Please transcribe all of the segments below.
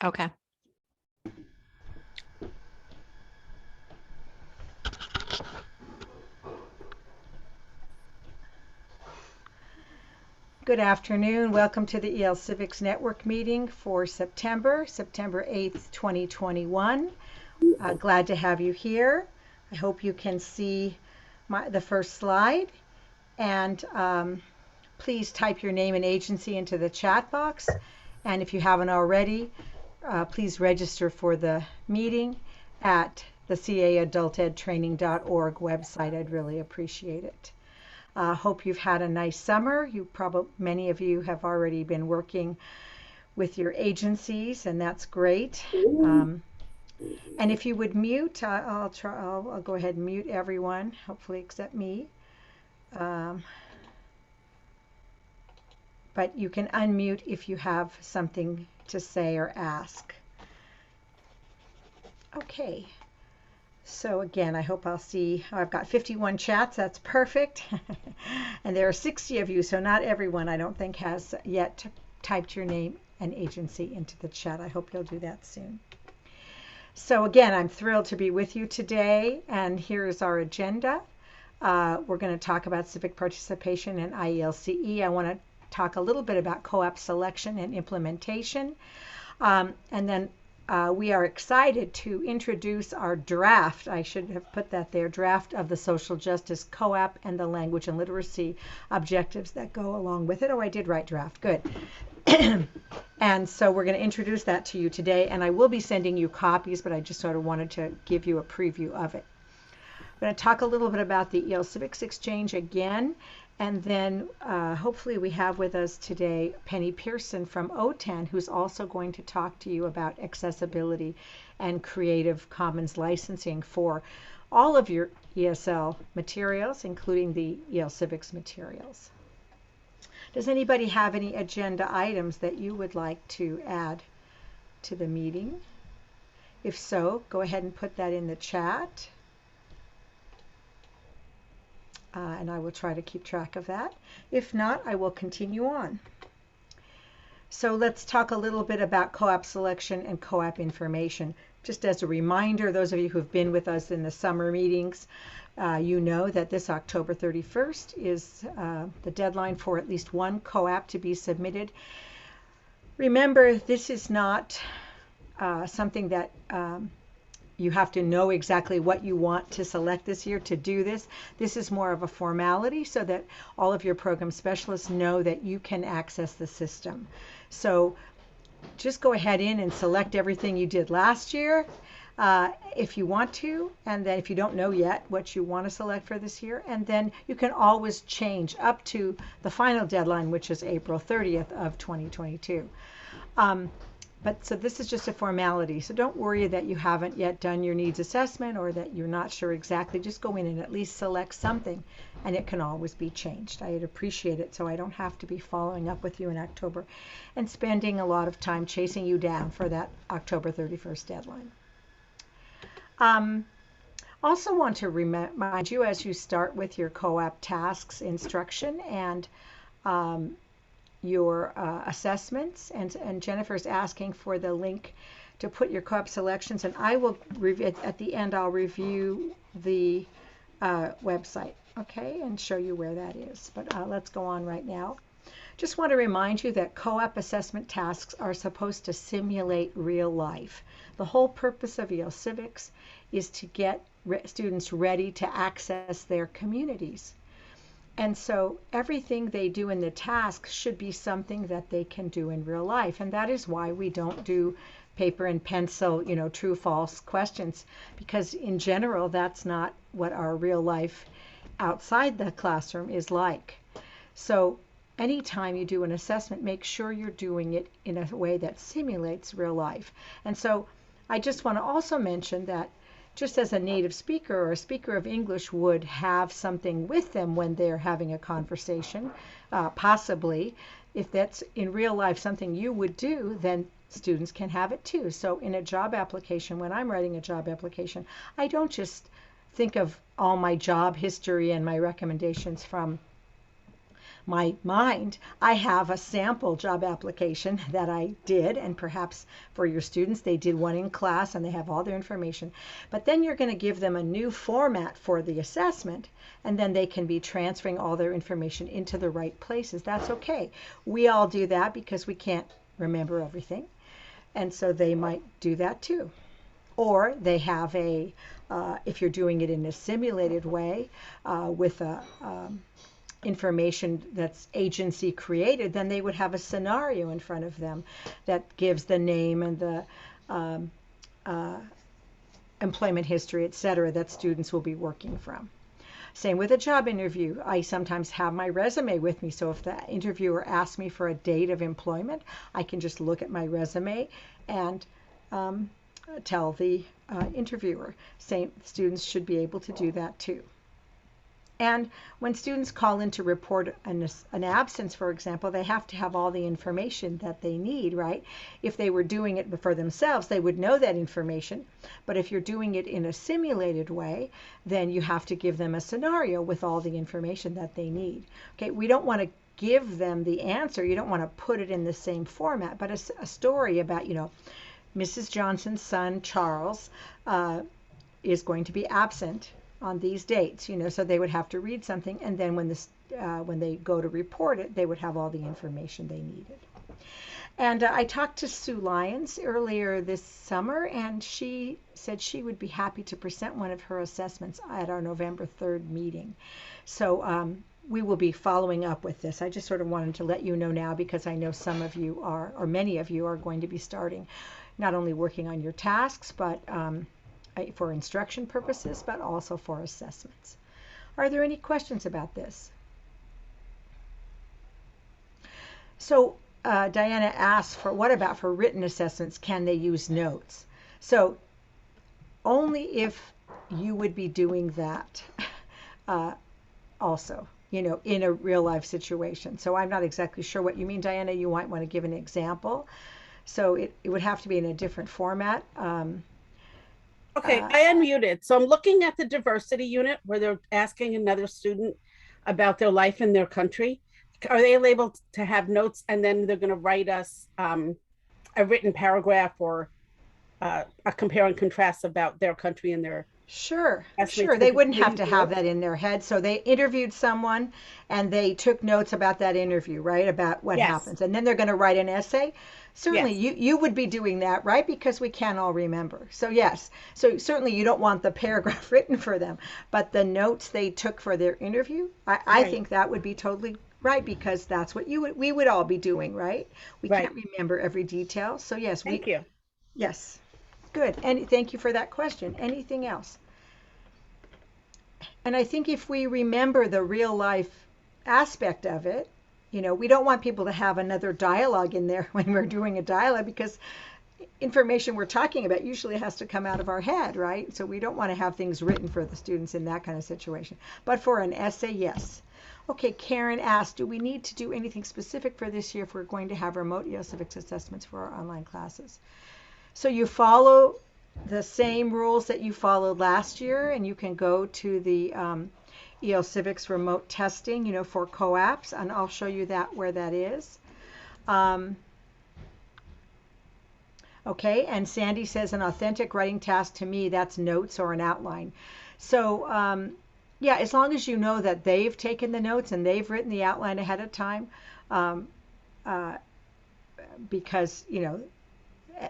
Okay. Good afternoon. Welcome to the EL Civics Network Meeting for September 8th, 2021. Glad to have you here. I hope you can see the first slide. And please type your name and agency into the chat box. And if you haven't already, please register for the meeting at the caadultedtraining.org website. I'd really appreciate it. Hope you've had a nice summer. Many of you have already been working with your agencies, and that's great. And if you would mute, I'll go ahead and mute everyone, hopefully except me. But you can unmute if you have something to say or ask. Okay. So again, I hope I'll see, I've got 51 chats, that's perfect. And there are 60 of you, so not everyone, I don't think, has yet typed your name and agency into the chat. I hope you'll do that soon. So again, I'm thrilled to be with you today, and here's our agenda. We're going to talk about civic participation in IELCE. I want to talk a little bit about COAAP selection and implementation. And then we are excited to introduce our draft. I should have put that there, draft of the social justice COAAP and the language and literacy objectives that go along with it. Oh, I did write draft. Good. And so we're going to introduce that to you today, and I will be sending you copies, but I just sort of wanted to give you a preview of it. I'm going to talk a little bit about the EL Civics Exchange again, and then hopefully we have with us today Penny Pearson from OTAN, who's also going to talk to you about accessibility and Creative Commons licensing for all of your ESL materials, including the EL Civics materials. Does anybody have any agenda items that you would like to add to the meeting? If so, go ahead and put that in the chat. And I will try to keep track of that. If not, I will continue on. So let's talk a little bit about COAAP selection and COAAP information. Just as a reminder, those of you who have been with us in the summer meetings, you know that this October 31st is the deadline for at least one COAAP to be submitted. Remember, this is not something that you have to know exactly what you want to select this year to do this. This is more of a formality so that all of your program specialists know that you can access the system. So just go ahead in and select everything you did last year if you want to, and then if you don't know yet what you want to select for this year, and then you can always change up to the final deadline, which is April 30th of 2022. So this is just a formality. So don't worry that you haven't yet done your needs assessment or that you're not sure exactly. Just go in and at least select something, and it can always be changed. I'd appreciate it so I don't have to be following up with you in October and spending a lot of time chasing you down for that October 31st deadline. Also want to remind you as you start with your COAAP tasks instruction and your assessments, and Jennifer's asking for the link to put your COAAP selections, and I will at the end I'll review the website, okay, and show you where that is. But let's go on right now. Just want to remind you that COAAP assessment tasks are supposed to simulate real life. The whole purpose of EL Civics is to get students ready to access their communities. And so everything they do in the task should be something that they can do in real life. And that is why we don't do paper and pencil, true, false questions, because in general, that's not what our real life outside the classroom is like. So anytime you do an assessment, make sure you're doing it in a way that simulates real life. And so I just want to also mention that just as a native speaker or a speaker of English would have something with them when they're having a conversation, possibly, if that's in real life something you would do, then students can have it too. So in a job application, when I'm writing a job application, I don't just think of all my job history and my recommendations from my mind, I have a sample job application that I did, and perhaps for your students, they did one in class and they have all their information. But then you're going to give them a new format for the assessment, and then they can be transferring all their information into the right places. That's okay. We all do that because we can't remember everything. And so they might do that too. Or they have if you're doing it in a simulated way with information that's agency created, then they would have a scenario in front of them that gives the name and the employment history, etc., that students will be working from. Same with a job interview. I sometimes have my resume with me, so if the interviewer asks me for a date of employment, I can just look at my resume and tell the interviewer. Same, students should be able to do that too. And when students call in to report an absence, for example, they have to have all the information that they need, right? If they were doing it for themselves, they would know that information. But if you're doing it in a simulated way, then you have to give them a scenario with all the information that they need. Okay, we don't want to give them the answer. You don't want to put it in the same format, but a story about, Mrs. Johnson's son, Charles, is going to be absent on these dates, so they would have to read something, and then when they go to report it, they would have all the information they needed. And I talked to Sue Lyons earlier this summer, and she said she would be happy to present one of her assessments at our November 3rd meeting. So we will be following up with this. I just sort of wanted to let you know now, because I know some of you are, or many of you are going to be starting not only working on your tasks, but for instruction purposes, but also for assessments. Are there any questions about this? So Diana asked, what about for written assessments, can they use notes? So only if you would be doing that also, in a real life situation. So I'm not exactly sure what you mean, Diana. You might want to give an example. So it would have to be in a different format. Okay, I unmuted. So I'm looking at the diversity unit where they're asking another student about their life in their country. Are they able to have notes, and then they're going to write us a written paragraph or a compare and contrast about their country and their Sure. They wouldn't have to have that in their head. So they interviewed someone and they took notes about that interview, right? About what happens. And then they're going to write an essay. Certainly you would be doing that, right? Because we can't all remember. So yes. So certainly you don't want the paragraph written for them, but the notes they took for their interview, I think that would be totally right, because that's what we would all be doing, right? We can't remember every detail. So yes, Thank you. Yes. Good. And thank you for that question. Anything else? And I think if we remember the real life aspect of it, we don't want people to have another dialogue in there when we're doing a dialogue, because information we're talking about usually has to come out of our head, right? So we don't want to have things written for the students in that kind of situation. But for an essay, yes. Okay, Karen asked, do we need to do anything specific for this year if we're going to have remote civics assessments for our online classes? So you follow the same rules that you followed last year, and you can go to the Civics remote testing, for COAAPs, and I'll show you where that is. Okay, and Sandy says an authentic writing task, to me, that's notes or an outline. So yeah, as long as you know that they've taken the notes and they've written the outline ahead of time, because,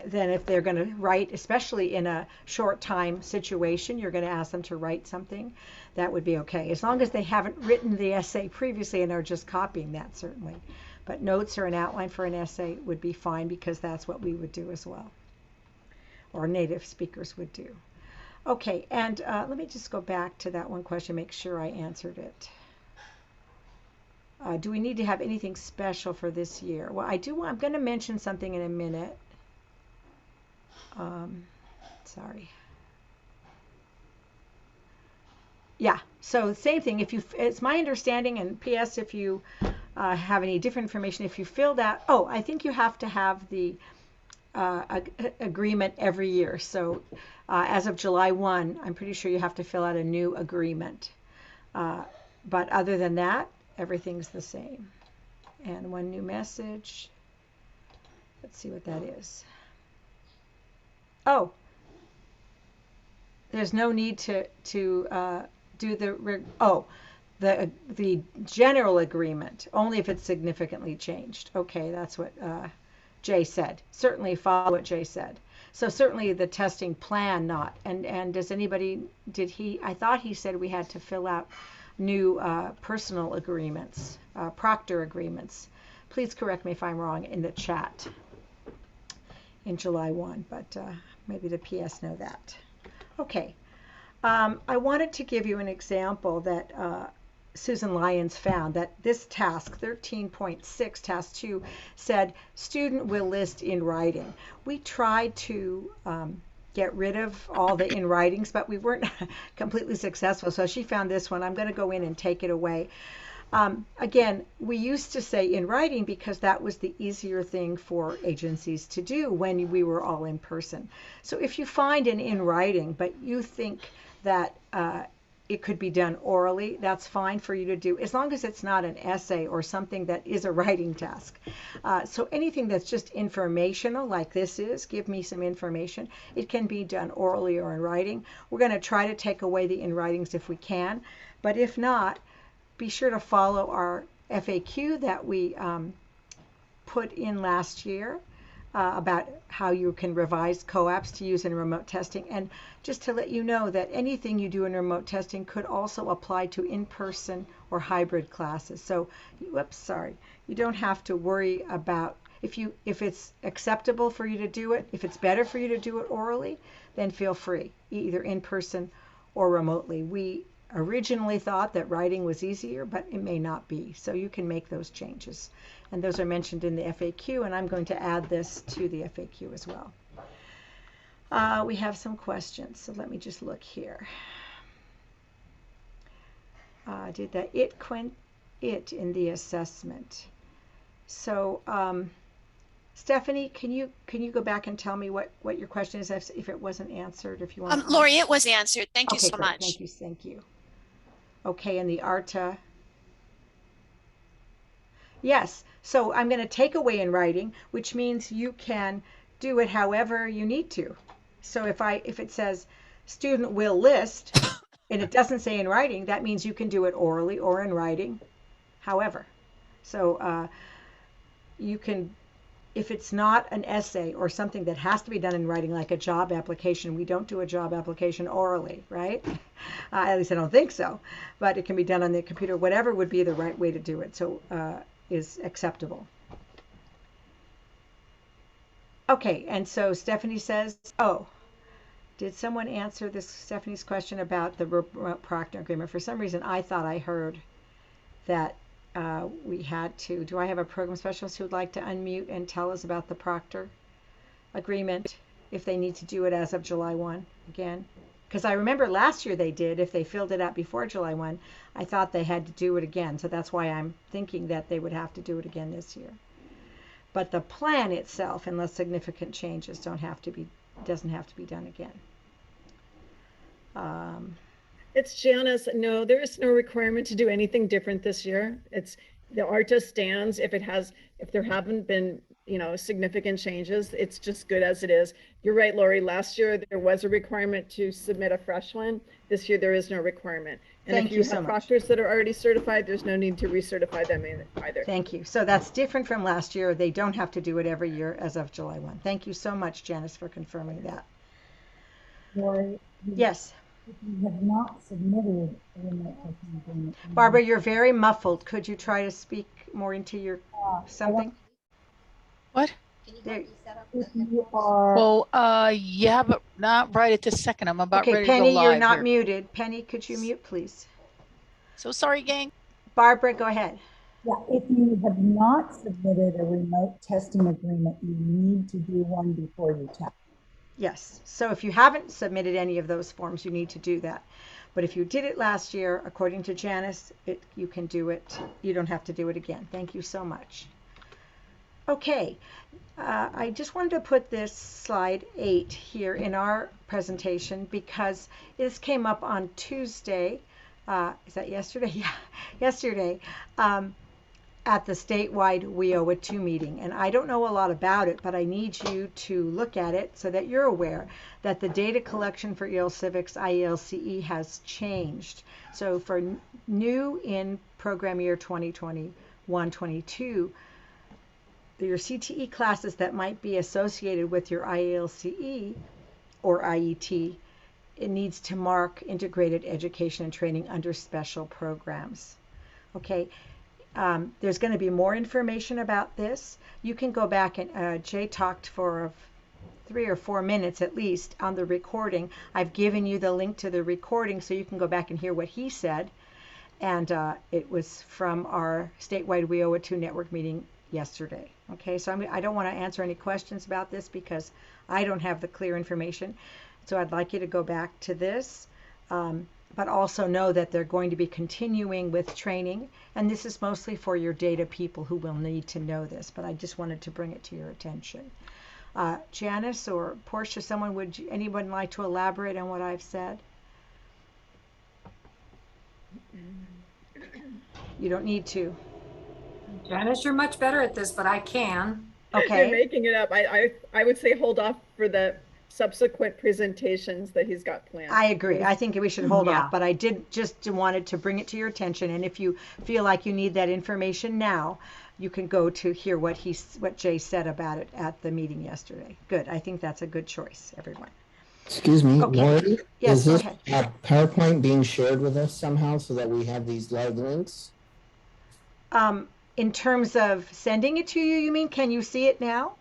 then if they're going to write, especially in a short time situation, you're going to ask them to write something, that would be okay. As long as they haven't written the essay previously and are just copying that, certainly. But notes or an outline for an essay would be fine, because that's what we would do as well, or native speakers would do. Okay, and let me just go back to that one question, make sure I answered it. Do we need to have anything special for this year? Well, I'm going to mention something in a minute. Sorry. Yeah, so same thing. It's my understanding, and P.S. if you have any different information, if you filled out, I think you have to have the agreement every year. So as of July 1, I'm pretty sure you have to fill out a new agreement. But other than that, everything's the same. And one new message. Let's see what that is. Oh, there's no need to do the general agreement only if it's significantly changed. Okay, that's what Jay said. Certainly follow what Jay said. So certainly the testing plan not. And does anybody, I thought he said we had to fill out new personal agreements, proctor agreements. Please correct me if I'm wrong in the chat in July 1, but maybe the PS know that. Okay. I wanted to give you an example that Susan Lyons found, that this task, 13.6, task 2, said student will list in writing. We tried to get rid of all the in writings, but we weren't completely successful. So she found this one. I'm going to go in and take it away. Again, we used to say in writing because that was the easier thing for agencies to do when we were all in person. So if you find an in writing, but you think that it could be done orally, that's fine for you to do, as long as it's not an essay or something that is a writing task. So anything that's just informational, like this is, give me some information, it can be done orally or in writing. We're going to try to take away the in writings if we can, but if not, be sure to follow our FAQ that we put in last year about how you can revise COAAPs to use in remote testing. And just to let you know that anything you do in remote testing could also apply to in-person or hybrid classes. So, you don't have to worry about if it's acceptable for you to do it, if it's better for you to do it orally, then feel free, either in person or remotely. We originally thought that writing was easier, but it may not be. So you can make those changes. And those are mentioned in the FAQ, and I'm going to add this to the FAQ as well. We have some questions, so let me just look here. Did the it in the assessment? So Stephanie, can you go back and tell me what your question is if it wasn't answered? If you want. Lori, it was answered. Thank you so much. Thank you. Okay, and the ARTA. Yes, so I'm going to take away in writing, which means you can do it however you need to. So if it says student will list and it doesn't say in writing, that means you can do it orally or in writing, however. So you can, if it's not an essay or something that has to be done in writing, like a job application, we don't do a job application orally, right? At least I don't think so, but it can be done on the computer. Whatever would be the right way to do it, so is acceptable. Okay, and so Stephanie says, oh, did someone answer this Stephanie's question about the proctor agreement? For some reason, I thought I heard that we had to. Do I have a program specialist who would like to unmute and tell us about the proctor agreement if they need to do it as of July 1 again? Because I remember last year they did. If they filled it out before July 1, I thought they had to do it again. So that's why I'm thinking that they would have to do it again this year. But the plan itself, unless significant changes, doesn't have to be done again. It's Janice. No, there is no requirement to do anything different this year. It's the ARTA stands. If there haven't been, significant changes, it's just good as it is. You're right, Lori. Last year there was a requirement to submit a fresh one. This year there is no requirement. And if you have proctors that are already certified, there's no need to recertify them either. Thank you. So that's different from last year. They don't have to do it every year as of July 1. Thank you so much, Janice, for confirming that. Lori, yes. If you have not submitted a remote testing agreement. Barbara, you're very muffled. Could you try to speak more into your something? What? There. If you are. Well, yeah, but not right at this second. I'm about ready Penny, to go live. you're not here. muted. Penny, could you mute, please? So sorry, gang. Barbara, go ahead. Yeah, if you have not submitted a remote testing agreement, you need to do one before you test. Yes. So if you haven't submitted any of those forms, you need to do that. But if you did it last year, according to Janice, you can do it. You don't have to do it again. Thank you so much. Okay. I just wanted to put this slide 8 here in our presentation because this came up on Tuesday is that yesterday? Yeah, yesterday, at the statewide WIOA 2 meeting. And I don't know a lot about it, but I need you to look at it so that you're aware that the data collection for EL Civics IELCE has changed. So for new in program year 2021-22, your CTE classes that might be associated with your IELCE or IET, it needs to mark integrated education and training under special programs. Okay, there's going to be more information about this. You can go back and Jay talked for 3 or 4 minutes at least on the recording. I've given you the link to the recording so you can go back and hear what he said. And it was from our statewide WIOA 2 network meeting yesterday. Okay, so I don't want to answer any questions about this because I don't have the clear information. So I'd like you to go back to this, but also know that they're going to be continuing with training. And this is mostly for your data people who will need to know this, but I just wanted to bring it to your attention. Janice or Portia, anyone like to elaborate on what I've said? You don't need to. Janice, you're much better at this, but I can. Okay. You're making it up. I would say hold off for the subsequent presentations that he's got planned. I agree. I think we should hold Yeah. off, but I did just wanted to bring it to your attention. And if you feel like you need that information now, you can go to hear what Jay said about it at the meeting yesterday. Good. I think that's a good choice, everyone. Excuse me, Okay. Lori? Yes, is go this ahead. PowerPoint being shared with us somehow so that we have these live links? In terms of sending it to you, you mean? Can you see it now?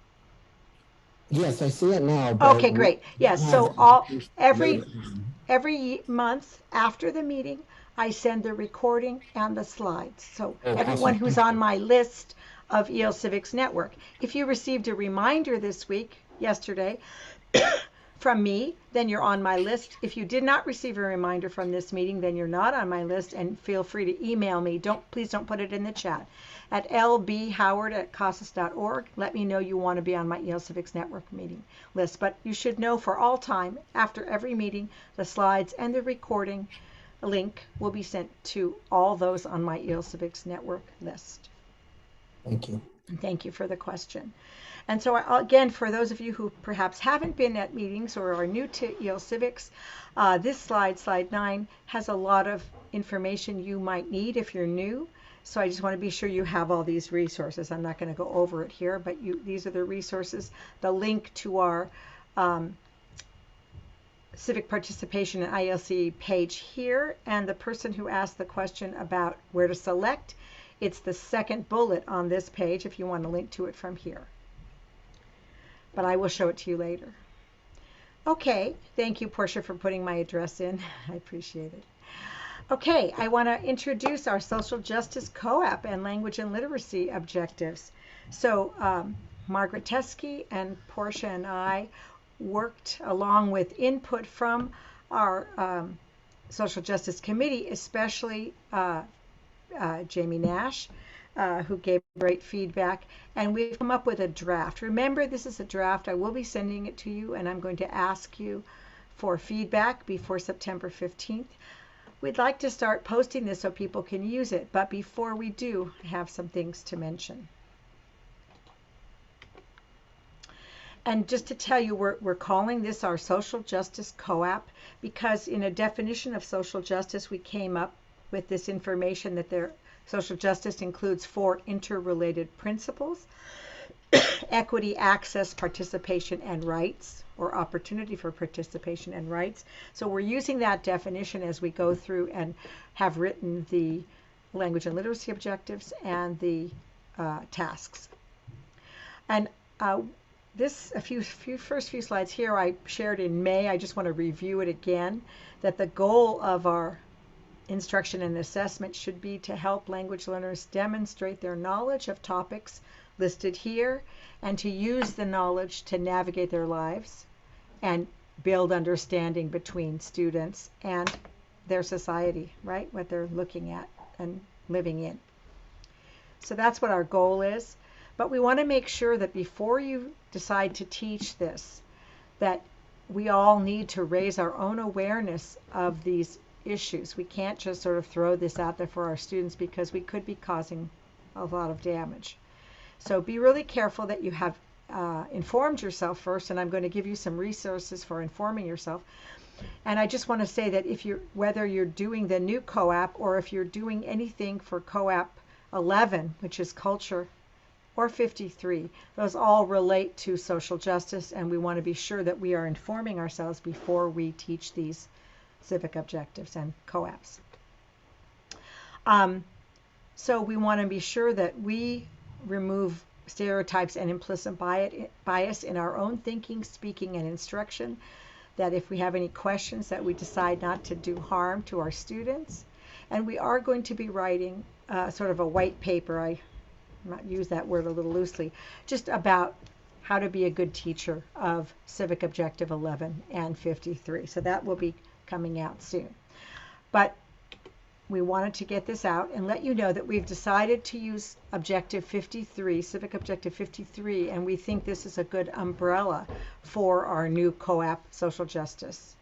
Yes, I see it now. But Okay, great. Yes. So every month after the meeting, I send the recording and the slides. So everyone awesome. who's on my list of EL Civics Network. If you received a reminder yesterday, from me, then you're on my list. If you did not receive a reminder from this meeting, then you're not on my list, and feel free to email me. Please don't put it in the chat. At lbhoward@casas.org. Let me know you want to be on my EL Civics Network meeting list. But you should know for all time, after every meeting, the slides and the recording link will be sent to all those on my EL Civics Network list. Thank you. Thank you for the question. And so again, for those of you who perhaps haven't been at meetings or are new to EL Civics, this slide 9, has a lot of information you might need if you're new. So I just want to be sure you have all these resources. I'm not going to go over it here, but these are the resources. The link to our civic participation in ILC page here, and the person who asked the question about where to select, it's the second bullet on this page if you want to link to it from here. But I will show it to you later. Okay, thank you, Portia, for putting my address in. I appreciate it. Okay, I want to introduce our social justice COAAP and language and literacy objectives. So Margaret Teskey and Portia and I worked along with input from our social justice committee, especially Jamie Nash, who gave great feedback, and we've come up with a draft. Remember, this is a draft. I will be sending it to you, and I'm going to ask you for feedback before September 15th. We'd like to start posting this so people can use it, but before we do, I have some things to mention. And just to tell you, we're calling this our social justice COAAP because in a definition of social justice, we came up with this information that social justice includes 4 interrelated principles: equity, access, participation, and rights, or opportunity for participation and rights. So we're using that definition as we go through and have written the language and literacy objectives and the tasks. And first few slides here I shared in May. I just want to review it again, that the goal of our instruction and assessment should be to help language learners demonstrate their knowledge of topics listed here and to use the knowledge to navigate their lives and build understanding between students and their society, right? What they're looking at and living in. So that's what our goal is. But we want to make sure that before you decide to teach this, that we all need to raise our own awareness of these issues. We can't just sort of throw this out there for our students because we could be causing a lot of damage. So be really careful that you have informed yourself first, and I'm going to give you some resources for informing yourself. And I just want to say that whether you're doing the new COAAP or if you're doing anything for COAAP 11, which is culture, or 53, those all relate to social justice, and we want to be sure that we are informing ourselves before we teach these civic objectives and COAAPs. So we want to be sure that we remove stereotypes and implicit bias in our own thinking, speaking, and instruction, that if we have any questions that we decide not to do harm to our students. And we are going to be writing sort of a white paper, I might use that word a little loosely, just about how to be a good teacher of Civic Objective 11 and 53. So that will be coming out soon. But we wanted to get this out and let you know that we've decided to use Objective 53, Civic Objective 53, and we think this is a good umbrella for our new COAAP social justice.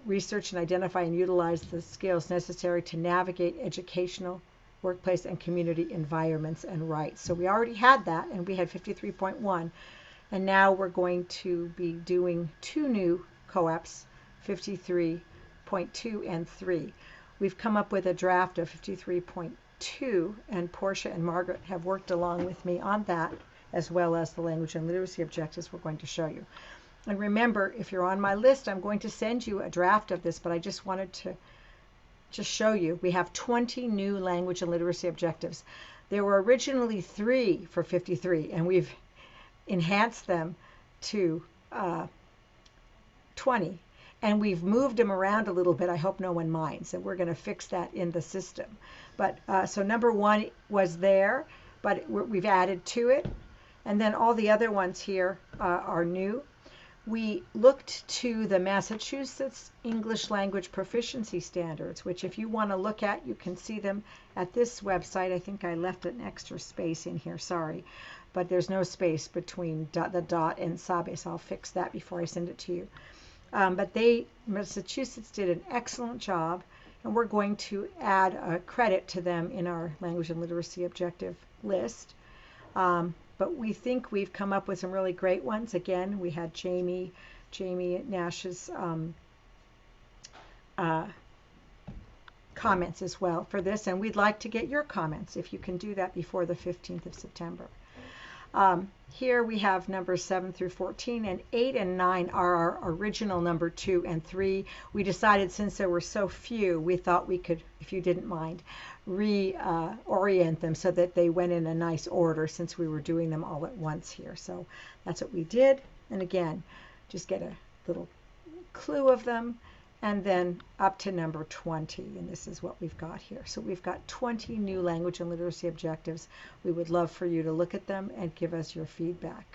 Research and identify and utilize the skills necessary to navigate educational, workplace, and community environments and rights. So we already had that, and we had 53.1, and now we're going to be doing two new COAAPs, 53.2 and 3. We've come up with a draft of 53.2, and Portia and Margaret have worked along with me on that, as well as the language and literacy objectives we're going to show you. And remember, if you're on my list, I'm going to send you a draft of this, but I just wanted to just show you. We have 20 new language and literacy objectives. There were originally 3 for 53, and we've enhanced them to 20. And we've moved them around a little bit. I hope no one minds. And we're going to fix that in the system. But so number 1 was there, but we've added to it. And then all the other ones here are new. We looked to the Massachusetts English Language Proficiency Standards, which if you want to look at, you can see them at this website. I think I left an extra space in here, sorry. But there's no space between the dot and sabe, so I'll fix that before I send it to you. But Massachusetts did an excellent job, and we're going to add a credit to them in our language and literacy objective list. But we think we've come up with some really great ones. Again, we had Jamie Nash's comments as well for this, and we'd like to get your comments if you can do that before the 15th of September. Here we have numbers 7 through 14, and 8 and 9 are our original number 2 and 3. We decided since there were so few, we thought we could, if you didn't mind, reorient them so that they went in a nice order since we were doing them all at once here. So that's what we did. And again, just get a little clue of them, and then up to number 20, and this is what we've got here. So we've got 20 new language and literacy objectives. We would love for you to look at them and give us your feedback.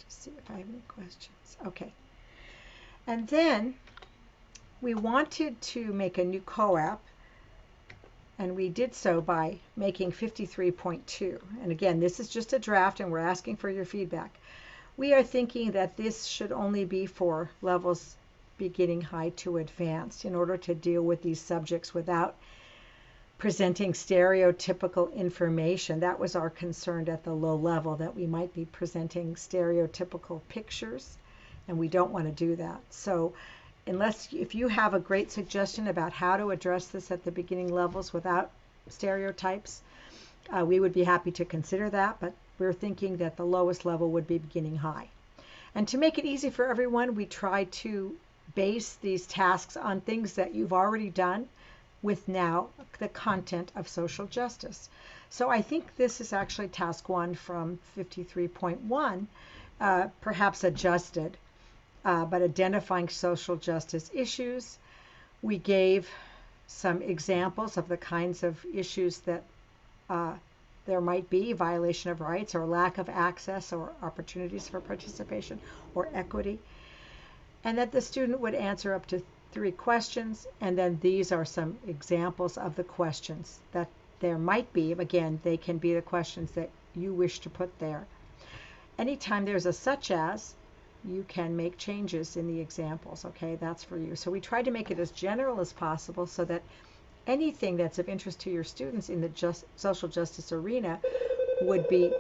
Just see if I have any questions. Okay. And then we wanted to make a new COAAP, and we did so by making 53.2. And again, this is just a draft, and we're asking for your feedback. We are thinking that this should only be for levels beginning high to advanced in order to deal with these subjects without presenting stereotypical information. That was our concern at the low level, that we might be presenting stereotypical pictures, and we don't want to do that. So if you have a great suggestion about how to address this at the beginning levels without stereotypes, we would be happy to consider that, but we're thinking that the lowest level would be beginning high. And to make it easy for everyone, we try to base these tasks on things that you've already done with now the content of social justice. So I think this is actually task 1 from 53.1, perhaps adjusted, but identifying social justice issues. We gave some examples of the kinds of issues that there might be: violation of rights, or lack of access, or opportunities for participation, or equity. And that the student would answer up to 3 questions, and then these are some examples of the questions that there might be. Again, they can be the questions that you wish to put there. Anytime there's a such as, you can make changes in the examples. Okay, that's for you. So we tried to make it as general as possible so that anything that's of interest to your students in the social justice arena would be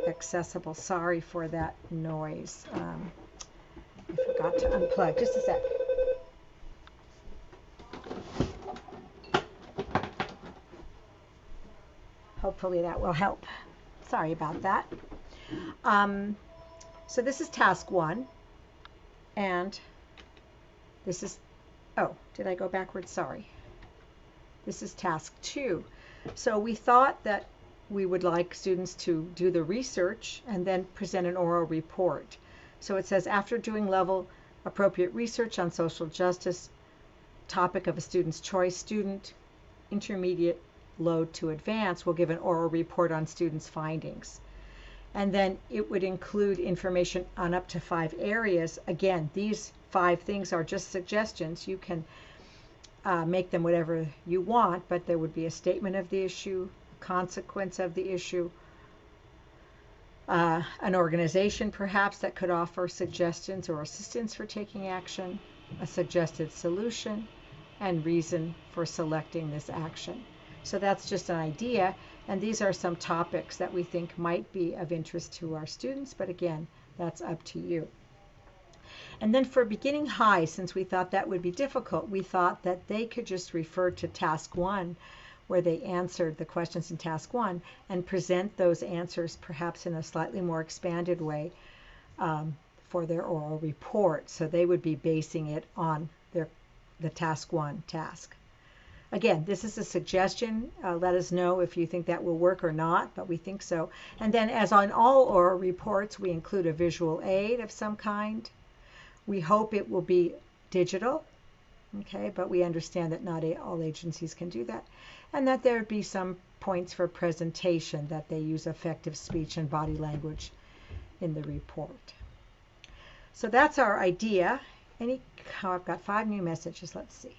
accessible. Sorry for that noise. I forgot to unplug. Just a sec. Hopefully that will help. Sorry about that. So this is task 1. And this is, oh, did I go backwards? Sorry. This is task 2. So we thought that we would like students to do the research and then present an oral report. So it says, after doing level appropriate research on social justice, topic of a student's choice, student intermediate load to advance will give an oral report on students' findings. And then it would include information on up to 5 areas. Again, these 5 things are just suggestions. You can make them whatever you want, but there would be a statement of the issue, a consequence of the issue, an organization perhaps that could offer suggestions or assistance for taking action, a suggested solution, and reason for selecting this action. So that's just an idea, and these are some topics that we think might be of interest to our students, but again, that's up to you. And then for beginning high, since we thought that would be difficult, we thought that they could just refer to task 1, where they answered the questions in task 1, and present those answers perhaps in a slightly more expanded way for their oral report. So they would be basing it on the task 1 task. Again, this is a suggestion. Let us know if you think that will work or not, but we think so. And then, as on all oral reports, we include a visual aid of some kind. We hope it will be digital, okay, but we understand that not all agencies can do that. And that there would be some points for presentation, that they use effective speech and body language in the report. So that's our idea. I've got 5 new messages. Let's see.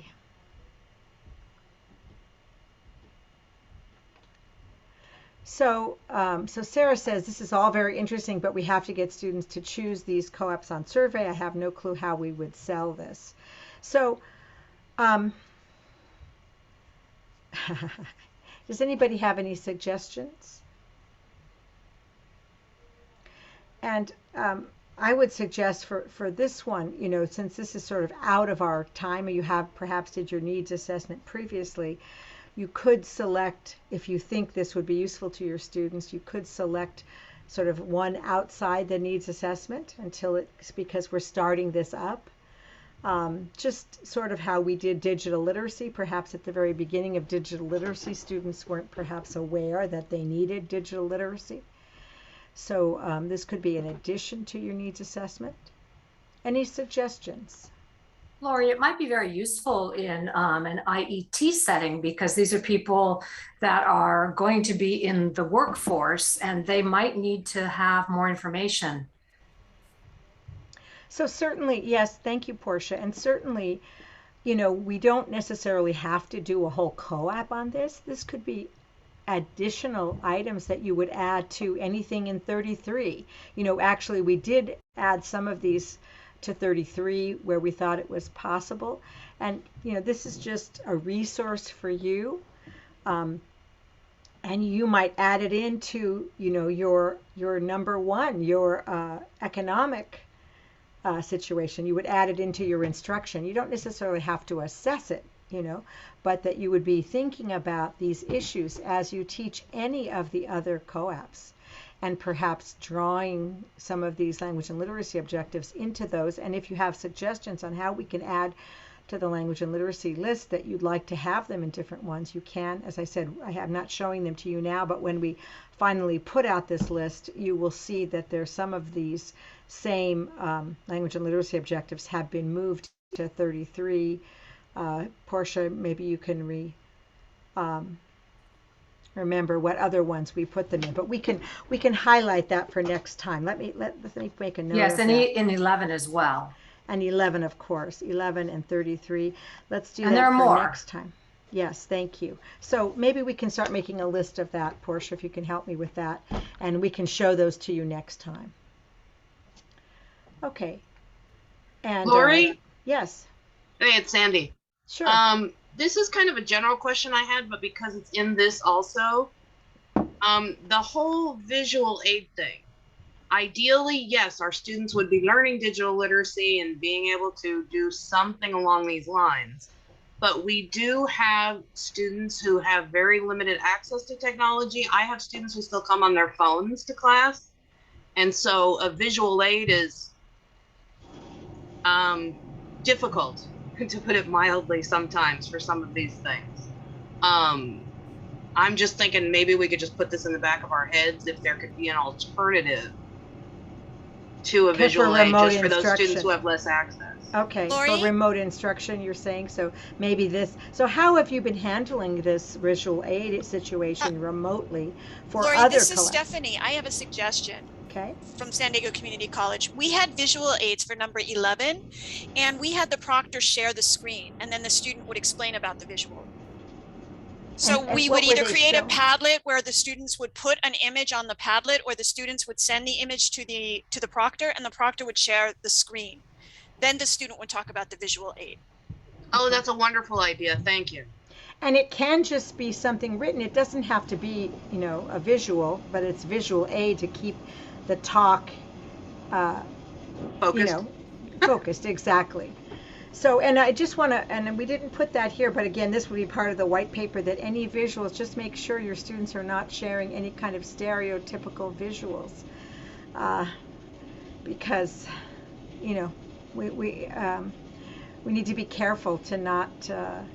So Sarah says, this is all very interesting, but we have to get students to choose these COAAPs on survey. I have no clue how we would sell this. So does anybody have any suggestions? And I would suggest for this one, you know, since this is sort of out of our time, or you have perhaps did your needs assessment previously, you could select, if you think this would be useful to your students, you could select sort of one outside the needs assessment because we're starting this up. Just sort of how we did digital literacy. Perhaps at the very beginning of digital literacy, students weren't perhaps aware that they needed digital literacy. So this could be an addition to your needs assessment. Any suggestions? Lori, it might be very useful in an IET setting, because these are people that are going to be in the workforce and they might need to have more information. So certainly, yes, thank you, Portia. And certainly, you know, we don't necessarily have to do a whole COAAP on this. This could be additional items that you would add to anything in 33. You know, actually, we did add some of these to 33 where we thought it was possible. And, you know, this is just a resource for you. And you might add it into, you know, your number 1, your economic situation. You would add it into your instruction. You don't necessarily have to assess it, you know, but that you would be thinking about these issues as you teach any of the other COAAPs, and perhaps drawing some of these language and literacy objectives into those. And if you have suggestions on how we can add to the language and literacy list that you'd like to have them in different ones, you can. As I said, I'm not showing them to you now, but when we finally put out this list, you will see that there's some of these same language and literacy objectives have been moved to 33. Portia, maybe you can remember what other ones we put them in, but we can highlight that for next time. Let me make a note. Yes, of and that. in 11 as well. And 11, of course, 11 and 33. Let's do And that there are for more. next time. Yes, thank you. So maybe we can start making a list of that, Portia, if you can help me with that, and we can show those to you next time. Okay. And Lori? yes, Hey, it's Sandy. sure. This is kind of a general question I had, but because it's in this also, the whole visual aid thing. Ideally, yes, our students would be learning digital literacy and being able to do something along these lines. But we do have students who have very limited access to technology. I have students who still come on their phones to class. And so a visual aid is difficult, to put it mildly, sometimes for some of these things. Um, I'm just thinking maybe we could just put this in the back of our heads if there could be an alternative to a Okay, for visual aid remote just for those students instruction. who have less access. Okay, for Lori? remote instruction, you're saying, so maybe this, so how have you been handling this visual aid situation remotely for Lori, other this is collectives? Stephanie. I have a suggestion Okay, from San Diego Community College. We had visual aids for number 11, and we had the proctor share the screen, and then the student would explain about the visual. So and we would what were either they create a showing? Padlet where the students would put an image on the Padlet, or the students would send the image to the proctor, and the proctor would share the screen. Then the student would talk about the visual aid. Oh, that's a wonderful idea. Thank you. And it can just be something written. It doesn't have to be, you know, a visual, but it's visual aid to keep the talk, you Focused. know, focused, exactly. So, and I just want to, and we didn't put that here, but again, this would be part of the white paper, that any visuals, just make sure your students are not sharing any kind of stereotypical visuals. Because, you know, we need to be careful to not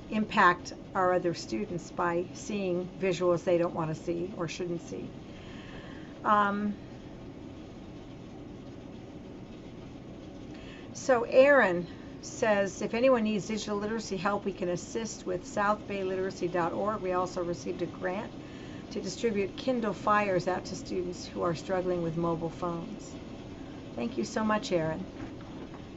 impact our other students by seeing visuals they don't want to see or shouldn't see. So Aaron says, if anyone needs digital literacy help, we can assist with southbayliteracy.org. We also received a grant to distribute Kindle Fires out to students who are struggling with mobile phones. Thank you so much, Aaron.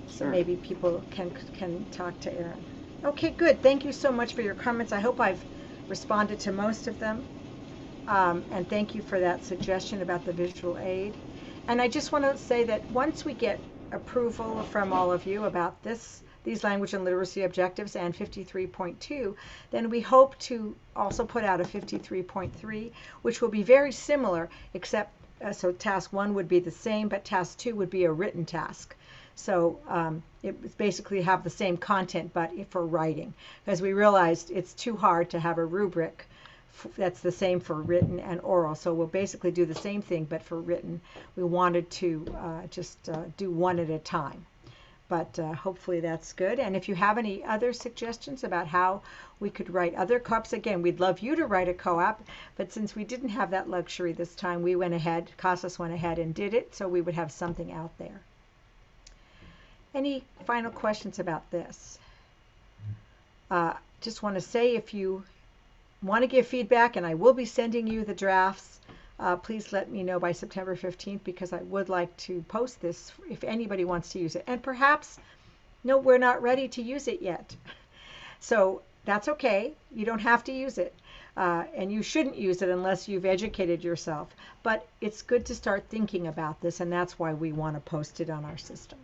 So Sure. maybe people can talk to Aaron. Okay, good. Thank you so much for your comments. I hope I've responded to most of them. And thank you for that suggestion about the visual aid. And I just want to say that once we get approval from all of you about these language and literacy objectives and 53.2, then we hope to also put out a 53.3, which will be very similar, except so task 1 would be the same, but task 2 would be a written task. So it would basically have the same content, but for writing, because we realized it's too hard to have a rubric that's the same for written and oral. So we'll basically do the same thing, but for written. We wanted to just do one at a time. But hopefully that's good. And if you have any other suggestions about how we could write other COAAPs, again, we'd love you to write a COAAP. But since we didn't have that luxury this time, we went ahead, CASAS went ahead and did it, so we would have something out there. Any final questions about this? Just want to say, if you want to give feedback, and I will be sending you the drafts, please let me know by September 15th, because I would like to post this if anybody wants to use it. And perhaps, no, we're not ready to use it yet. So that's okay. You don't have to use it. And you shouldn't use it unless you've educated yourself. But it's good to start thinking about this, and that's why we want to post it on our system.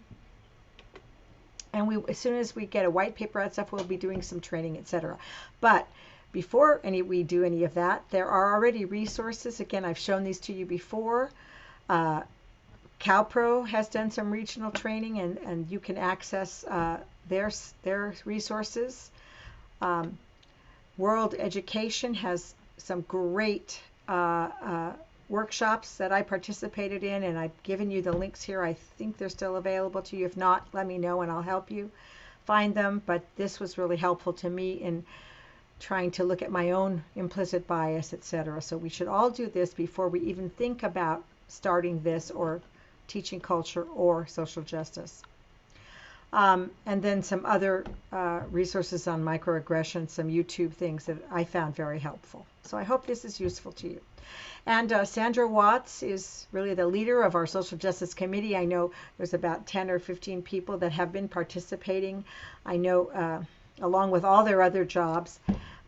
And as soon as we get a white paper and stuff, we'll be doing some training, etc. But before we do any of that, there are already resources. Again, I've shown these to you before. CalPro has done some regional training, and you can access their resources. World Education has some great workshops that I participated in, and I've given you the links here. I think they're still available to you. If not, let me know and I'll help you find them. But this was really helpful to me in trying to look at my own implicit bias, etc. So we should all do this before we even think about starting this or teaching culture or social justice. And then some other resources on microaggression, some YouTube things that I found very helpful. So I hope this is useful to you. And Sandra Watts is really the leader of our Social Justice Committee. I know there's about 10 or 15 people that have been participating. I know along with all their other jobs.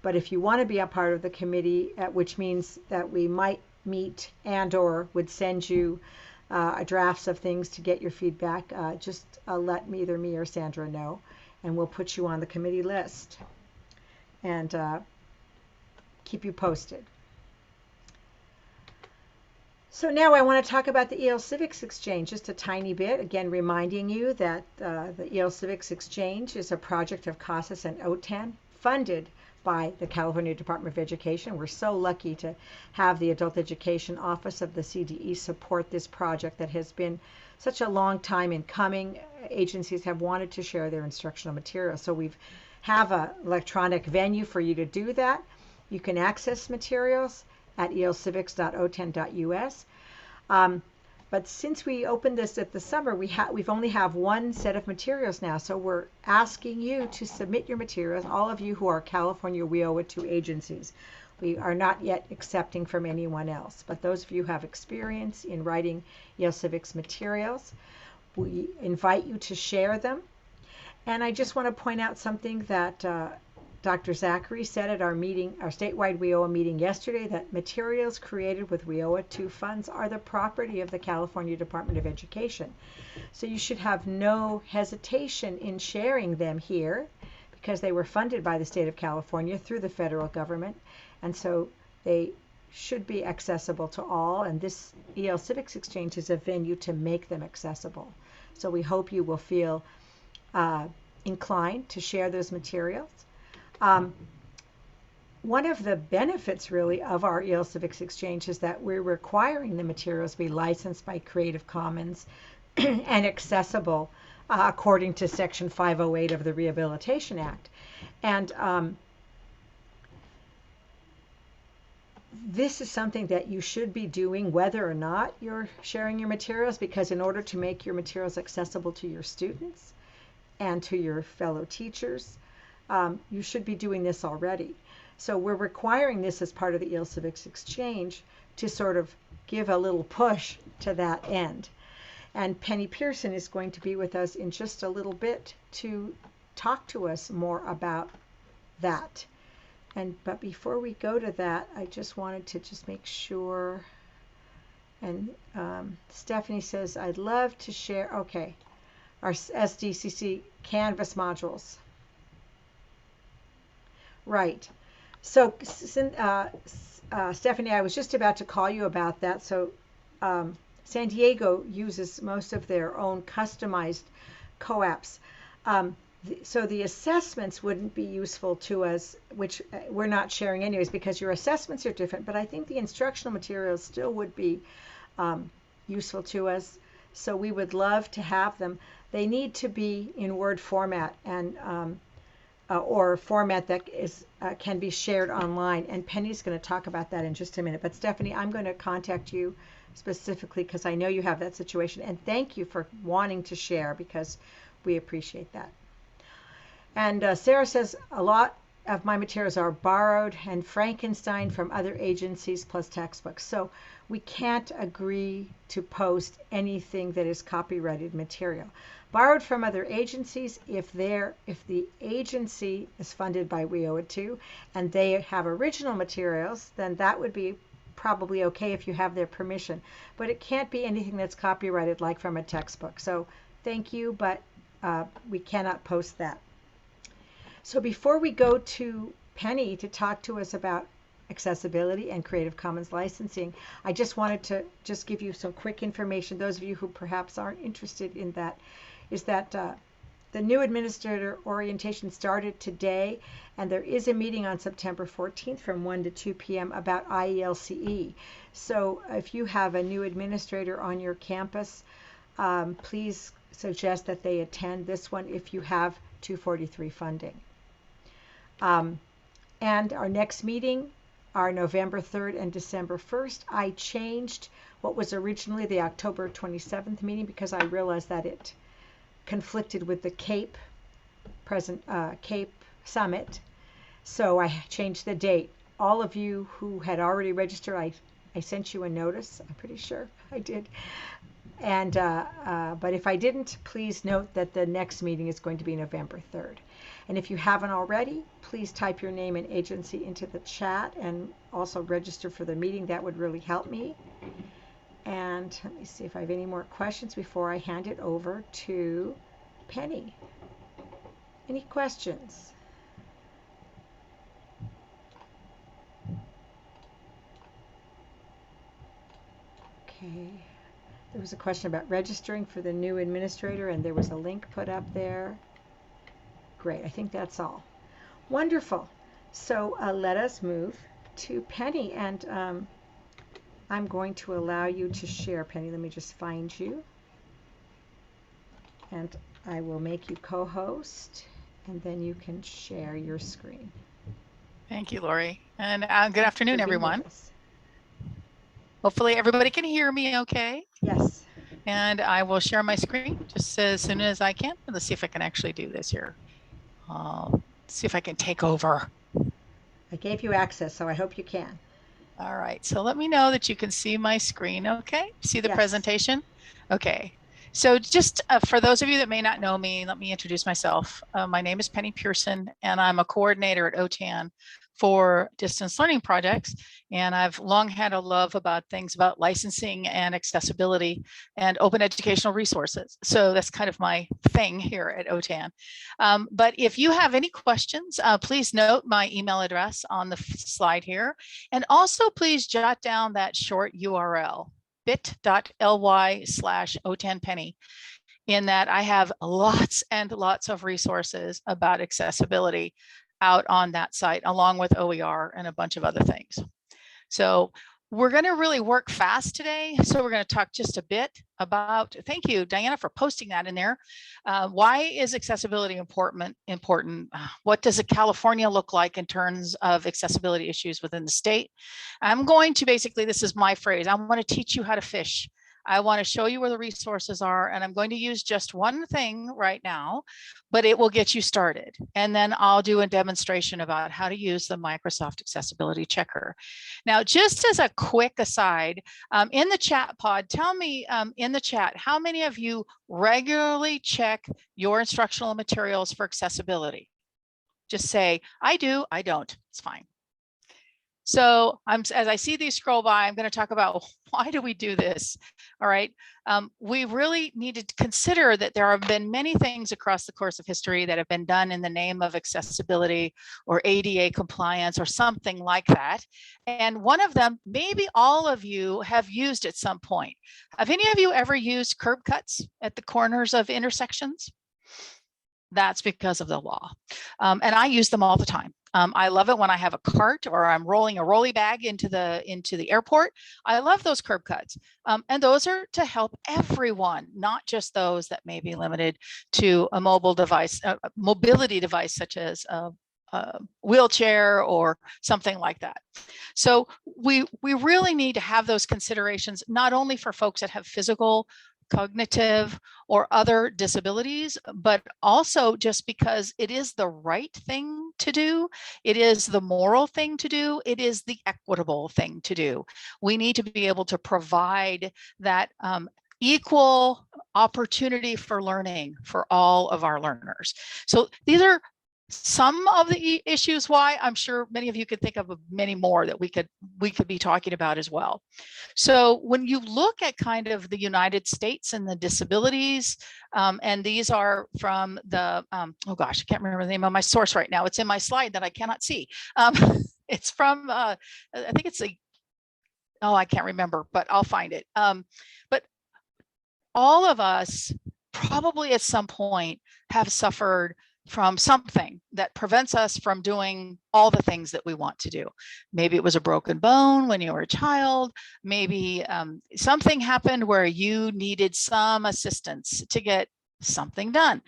But if you want to be a part of the committee, which means that we might meet and or would send you drafts of things to get your feedback, just let either me or Sandra know, and we'll put you on the committee list and keep you posted. So now I want to talk about the EL Civics Exchange just a tiny bit. Again, reminding you that the EL Civics Exchange is a project of CASAS and OTAN funded by the California Department of Education. We're so lucky to have the Adult Education Office of the CDE support this project that has been such a long time in coming. Agencies have wanted to share their instructional materials. So we have an electronic venue for you to do that. You can access materials at elcivics.otan.us. But since we opened this at the summer, we've only have one set of materials now. So we're asking you to submit your materials, all of you who are California WIOA 2 agencies. We are not yet accepting from anyone else, but those of you who have experience in writing EL Civics materials, we invite you to share them. And I just want to point out something that Dr. Zachary said at our meeting, our statewide WIOA meeting yesterday, that materials created with WIOA 2 funds are the property of the California Department of Education. So you should have no hesitation in sharing them here because they were funded by the state of California through the federal government. And so they should be accessible to all. And this EL Civics Exchange is a venue to make them accessible. So we hope you will feel inclined to share those materials. One of the benefits really of our EL Civics Exchange is that we're requiring the materials be licensed by Creative Commons and accessible according to Section 508 of the Rehabilitation Act. And this is something that you should be doing whether or not you're sharing your materials, because in order to make your materials accessible to your students and to your fellow teachers, you should be doing this already. So we're requiring this as part of the EL Civics Exchange to sort of give a little push to that end. And Penny Pearson is going to be with us in just a little bit to talk to us more about that. But before we go to that, I just wanted to just make sure. And Stephanie says, I'd love to share, okay, our SDCC Canvas modules. Right. So, Stephanie, I was just about to call you about that. So, San Diego uses most of their own customized COAAPs. So the assessments wouldn't be useful to us, which we're not sharing anyways, because your assessments are different. But I think the instructional materials still would be useful to us. So we would love to have them. They need to be in Word format and or format that is can be shared online. And Penny's going to talk about that in just a minute. But Stephanie, I'm going to contact you specifically because I know you have that situation. And thank you for wanting to share, because we appreciate that. And Sarah says, a lot of my materials are borrowed and Frankenstein from other agencies plus textbooks. So we can't agree to post anything that is copyrighted material. Borrowed from other agencies, if the agency is funded by WIOA 2 and they have original materials, then that would be probably okay if you have their permission. But it can't be anything that's copyrighted, like from a textbook. So thank you, but we cannot post that. So before we go to Penny to talk to us about accessibility and Creative Commons licensing, I just wanted to just give you some quick information. Those of you who perhaps aren't interested in that, is that the new administrator orientation started today, and there is a meeting on September 14th from 1 to 2 p.m. about IELCE. So if you have a new administrator on your campus, please suggest that they attend this one if you have 243 funding. And our next meeting are November 3rd and December 1st. I changed what was originally the October 27th meeting because I realized that it conflicted with the CAPE Summit. So I changed the date. All of you who had already registered, I sent you a notice. I'm pretty sure I did. And but if I didn't, please note that the next meeting is going to be November 3rd. And if you haven't already, please type your name and agency into the chat and also register for the meeting. That would really help me. And let me see if I have any more questions before I hand it over to Penny. Any questions? Okay. There was a question about registering for the new administrator, and there was a link put up there. Great. I think that's all. Wonderful. So let us move to Penny, and I'm going to allow you to share, Penny. Let me just find you. And I will make you co-host, and then you can share your screen. Thank you, Lori. And good afternoon, For being with everyone. us. Hopefully everybody can hear me okay. Yes. And I will share my screen just as soon as I can. Let's see if I can actually do this here. See if I can take over. I gave you access, so I hope you can. All right, so let me know that you can see my screen, okay? See the Yes. presentation? Okay, so just for those of you that may not know me, let me introduce myself. My name is Penny Pearson, and I'm a coordinator at OTAN for distance learning projects. And I've long had a love about things about licensing and accessibility and open educational resources. So that's kind of my thing here at OTAN. But if you have any questions, please note my email address on the slide here. And also please jot down that short URL, bit.ly/OTANpenny. In that I have lots and lots of resources about accessibility out on that site, along with OER and a bunch of other things. So we're going to really work fast today. So we're going to talk just a bit about, thank you, Diana, for posting that in there. Why is accessibility important? What does California look like in terms of accessibility issues within the state? I'm going to basically, this is my phrase, I want to teach you how to fish. I want to show you where the resources are, and I'm going to use just one thing right now, but it will get you started. And then I'll do a demonstration about how to use the Microsoft Accessibility Checker. Now, just as a quick aside, in the chat pod, tell me in the chat, how many of you regularly check your instructional materials for accessibility? Just say, I do, I don't, it's fine. So as I see these scroll by, I'm going to talk about why do we do this? All right. We really need to consider that there have been many things across the course of history that have been done in the name of accessibility or ADA compliance or something like that. And one of them, maybe all of you have used at some point. Have any of you ever used curb cuts at the corners of intersections? That's because of the law. And I use them all the time. I love it when I have a cart or I'm rolling a rolly bag into the airport. I love those curb cuts. And those are to help everyone, not just those that may be limited to a mobile device, mobility device, such as a wheelchair or something like that. So we really need to have those considerations, not only for folks that have physical, cognitive, or other disabilities, but also just because it is the right thing to do, it is the moral thing to do, it is the equitable thing to do. We need to be able to provide that equal opportunity for learning for all of our learners. So these are some of the issues why. I'm sure many of you could think of many more that we could be talking about as well. So when you look at kind of the United States and the disabilities, and these are from the, oh gosh, I can't remember the name of my source right now. It's in my slide that I cannot see. It's from, I think it's oh, I can't remember, but I'll find it. But all of us probably at some point have suffered from something that prevents us from doing all the things that we want to do. Maybe it was a broken bone when you were a child. Maybe something happened where you needed some assistance to get something done.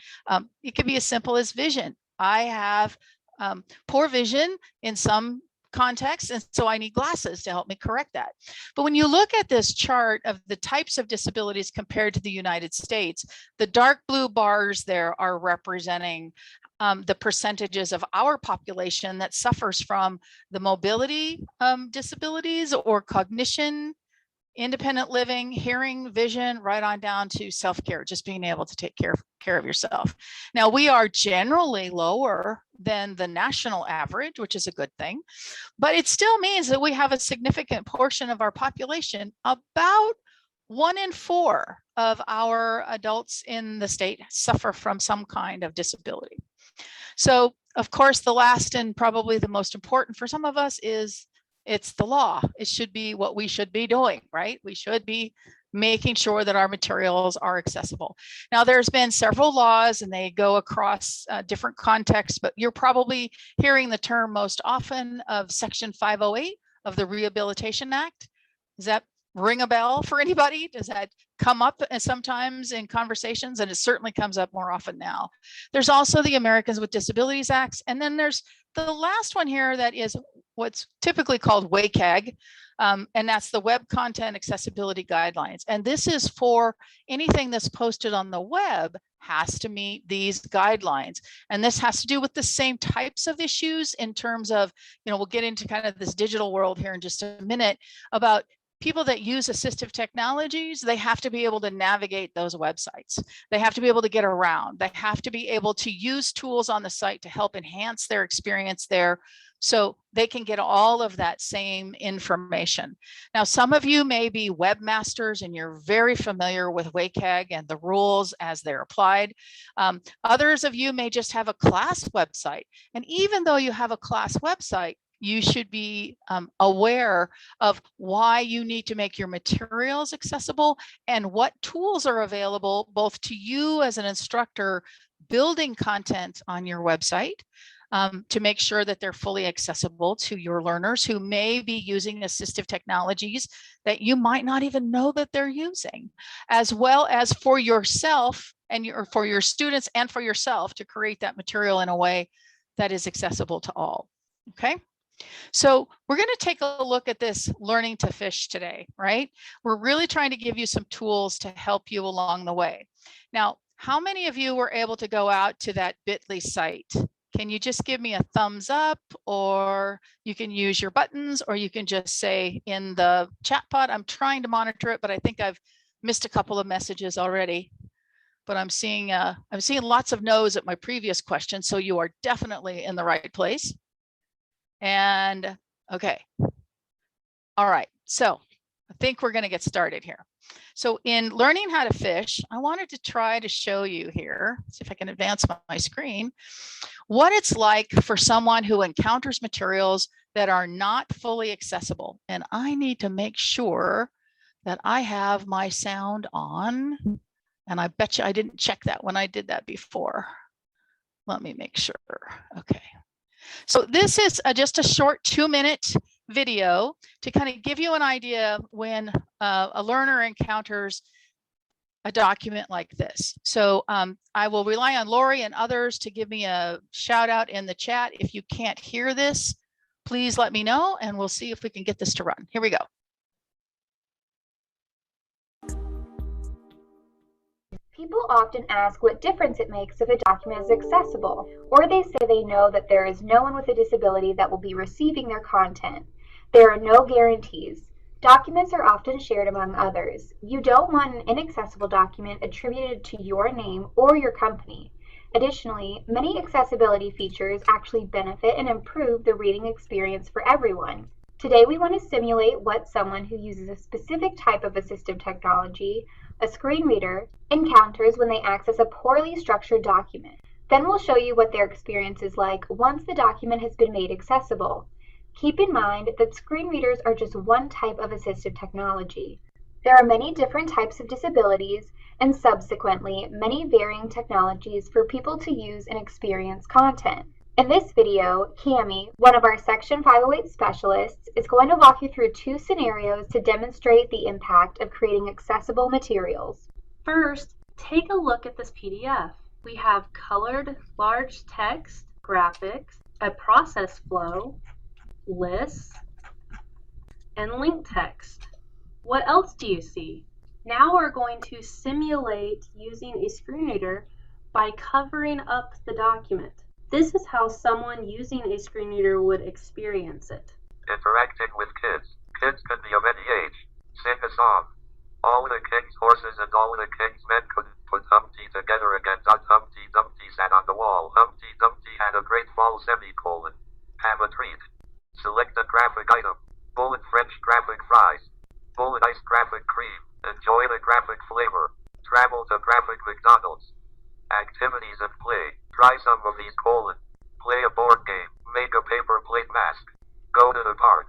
It could be as simple as vision. I have poor vision in some context, and so I need glasses to help me correct that. But when you look at this chart of the types of disabilities compared to the United States, the dark blue bars there are representing the percentages of our population that suffers from the mobility disabilities or cognition, independent living, hearing, vision, right on down to self-care, just being able to take care of yourself. Now, we are generally lower than the national average, which is a good thing, but it still means that we have a significant portion of our population, about 1 in 4 of our adults in the state suffer from some kind of disability. So, of course, the last and probably the most important for some of us is it's the law. It should be what we should be doing, right? We should be making sure that our materials are accessible. Now, there's been several laws and they go across different contexts, but you're probably hearing the term most often of Section 508 of the Rehabilitation Act. Does that ring a bell for anybody? Does that come up sometimes in conversations? And it certainly comes up more often now. There's also the Americans with Disabilities Acts. And then there's the last one here that is what's typically called WCAG, and that's the Web Content Accessibility Guidelines. And this is for anything that's posted on the web has to meet these guidelines. And this has to do with the same types of issues in terms of, we'll get into kind of this digital world here in just a minute about people that use assistive technologies. They have to be able to navigate those websites. They have to be able to get around. They have to be able to use tools on the site to help enhance their experience there so they can get all of that same information. Now, some of you may be webmasters and you're very familiar with WCAG and the rules as they're applied. Others of you may just have a class website. And even though you have a class website, you should be aware of why you need to make your materials accessible and what tools are available both to you as an instructor building content on your website to make sure that they're fully accessible to your learners who may be using assistive technologies that you might not even know that they're using, as well as for yourself and for your students and for yourself to create that material in a way that is accessible to all. Okay. So we're going to take a look at this learning to fish today, right? We're really trying to give you some tools to help you along the way. Now, how many of you were able to go out to that bit.ly site? Can you just give me a thumbs up, or you can use your buttons, or you can just say in the chat pod. I'm trying to monitor it, but I think I've missed a couple of messages already. But I'm seeing lots of no's at my previous question, so you are definitely in the right place. And okay. All right. So I think we're going to get started here. So in learning how to fish, I wanted to try to show you here, see if I can advance my screen, what it's like for someone who encounters materials that are not fully accessible. And I need to make sure that I have my sound on. And I bet you I didn't check that when I did that before. Let me make sure. Okay. So this is just a short 2-minute video to kind of give you an idea when a learner encounters a document like this. So I will rely on Lori and others to give me a shout out in the chat. If you can't hear this, please let me know and we'll see if we can get this to run. Here we go. People often ask what difference it makes if a document is accessible, or they say they know that there is no one with a disability that will be receiving their content. There are no guarantees. Documents are often shared among others. You don't want an inaccessible document attributed to your name or your company. Additionally, many accessibility features actually benefit and improve the reading experience for everyone. Today we want to simulate what someone who uses a specific type of assistive technology, a screen reader, encounters when they access a poorly structured document. Then we'll show you what their experience is like once the document has been made accessible. Keep in mind that screen readers are just one type of assistive technology. There are many different types of disabilities and subsequently many varying technologies for people to use and experience content. In this video, Cami, one of our Section 508 specialists, is going to walk you through 2 scenarios to demonstrate the impact of creating accessible materials. First, take a look at this PDF. We have colored large text, graphics, a process flow, lists, and link text. What else do you see? Now we're going to simulate using a screen reader by covering up the document. This is how someone using a screen reader would experience it. Interacting with kids. Kids can be of any age. Sing a song. All the king's horses and all the king's men could put Humpty together again. Humpty Dumpty sat on the wall. Humpty Dumpty had a great fall, semicolon. Have a treat. Select a graphic item. Bullet French graphic fries. Bullet iced graphic cream. Enjoy Try some of these : play a board game, make a paper plate mask, go to the park.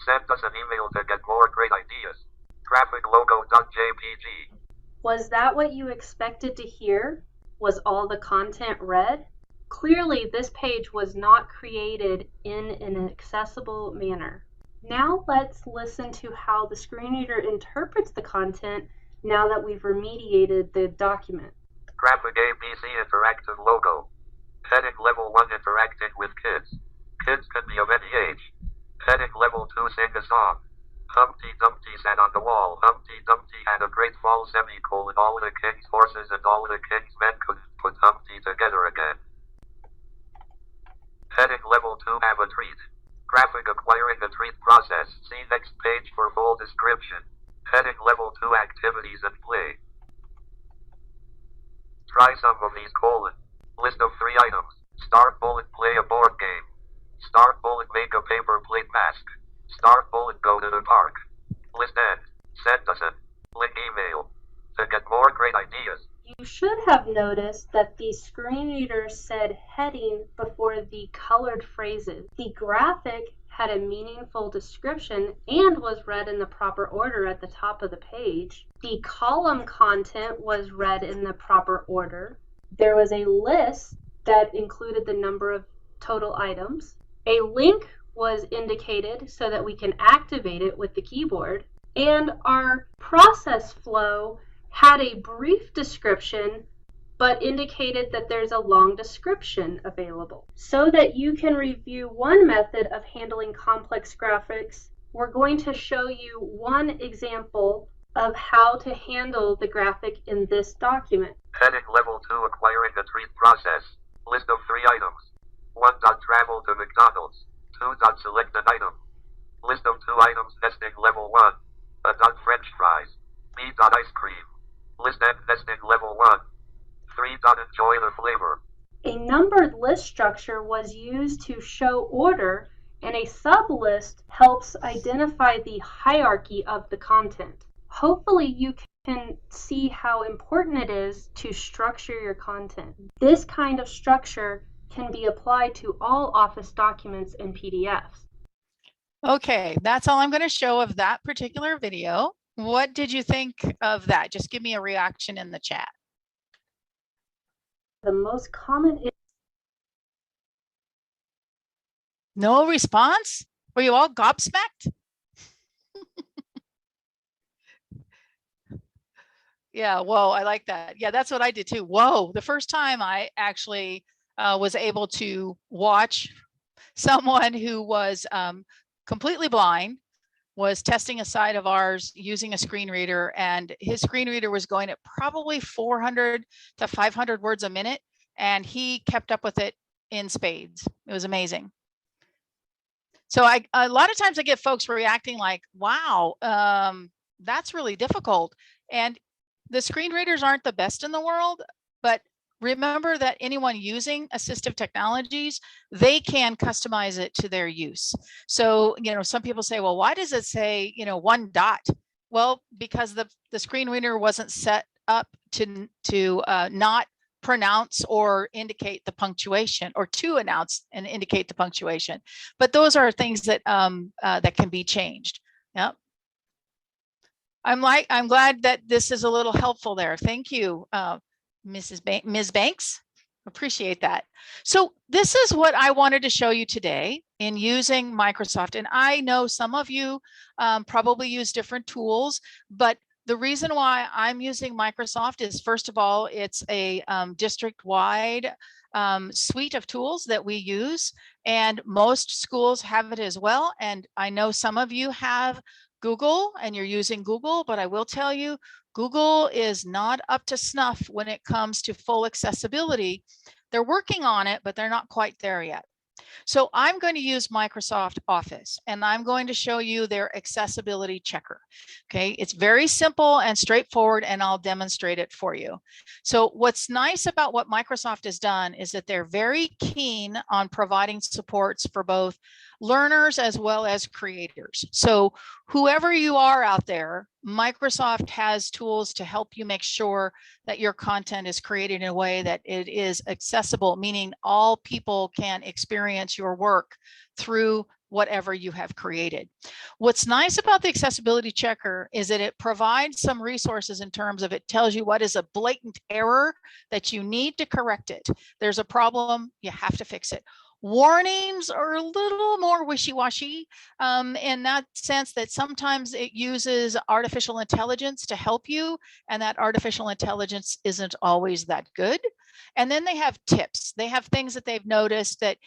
Send us an email to get more great ideas. Graphiclogo.jpg. Was that what you expected to hear? Was all the content read? Clearly, this page was not created in an accessible manner. Now let's listen to how the screen reader interprets the content now that we've remediated the document. Graphic ABC interactive logo. Heading level 1 interacting with kids. Kids can be of any age. Heading level 2 sing a song. Humpty Dumpty sat on the wall. Humpty Dumpty had a great fall, semicolon. All the king's horses and all the king's men couldn't put Humpty together again. Heading level 2 have a treat. Graphic acquiring a treat process. See next page for full description. Heading level 2 activities and play. Try some of these : list of 3 items. Start : play a board game. Start : make a paper plate mask. Start : go to the park. List end. Send us an link email to get more great ideas. You should have noticed that the screen reader said heading before the colored phrases. The graphic had a meaningful description and was read in the proper order at the top of the page. The column content was read in the proper order. There was a list that included the number of total items. A link was indicated so that we can activate it with the keyboard. And our process flow had a brief description but indicated that there's a long description available. So that you can review one method of handling complex graphics, we're going to show you one example of how to handle the graphic in this document. Heading level 2 acquiring a treat process. List of 3 items. 1. Travel to McDonald's. 2. Select an item. List of 2 items. Nesting level 1. A. French fries. B. Ice cream. List end. Nesting level 1. 3. Enjoy the flavor. A numbered list structure was used to show order, and a sublist helps identify the hierarchy of the content. Hopefully you can see how important it is to structure your content. This kind of structure can be applied to all Office documents and PDFs. Okay, that's all I'm going to show of that particular video. What did you think of that? Just give me a reaction in the chat. The most common is no response? Were you all gobsmacked? Yeah, whoa, I like that. Yeah, that's what I did too. Whoa, the first time I actually was able to watch someone who was completely blind was testing a site of ours using a screen reader, and his screen reader was going at probably 400 to 500 words a minute, and he kept up with it in spades. It was amazing. So a lot of times I get folks reacting like, wow, that's really difficult. And the screen readers aren't the best in the world, but remember that anyone using assistive technologies, they can customize it to their use. So, some people say, well, why does it say, 1 dot? Well, because the screen reader wasn't set up to not pronounce or indicate the punctuation, or to announce and indicate the punctuation. But those are things that that can be changed. Yep. I'm glad that this is a little helpful there. Thank you, Ms. Banks. Appreciate that. So this is what I wanted to show you today in using Microsoft. And I know some of you probably use different tools, but the reason why I'm using Microsoft is, first of all, it's a district-wide suite of tools that we use, and most schools have it as well. And I know some of you have Google and you're using Google, but I will tell you, Google is not up to snuff when it comes to full accessibility. They're working on it, but they're not quite there yet. So I'm going to use Microsoft Office, and I'm going to show you their accessibility checker. Okay, it's very simple and straightforward, and I'll demonstrate it for you. So what's nice about what Microsoft has done is that they're very keen on providing supports for both learners as well as creators. So whoever you are out there, Microsoft has tools to help you make sure that your content is created in a way that it is accessible, meaning all people can experience your work through whatever you have created. What's nice about the accessibility checker is that it provides some resources in terms of it tells you what is a blatant error that you need to correct it. There's a problem, you have to fix it. Warnings are a little more wishy-washy in that sense that sometimes it uses artificial intelligence to help you, and that artificial intelligence isn't always that good. And then they have tips. They have things that they've noticed that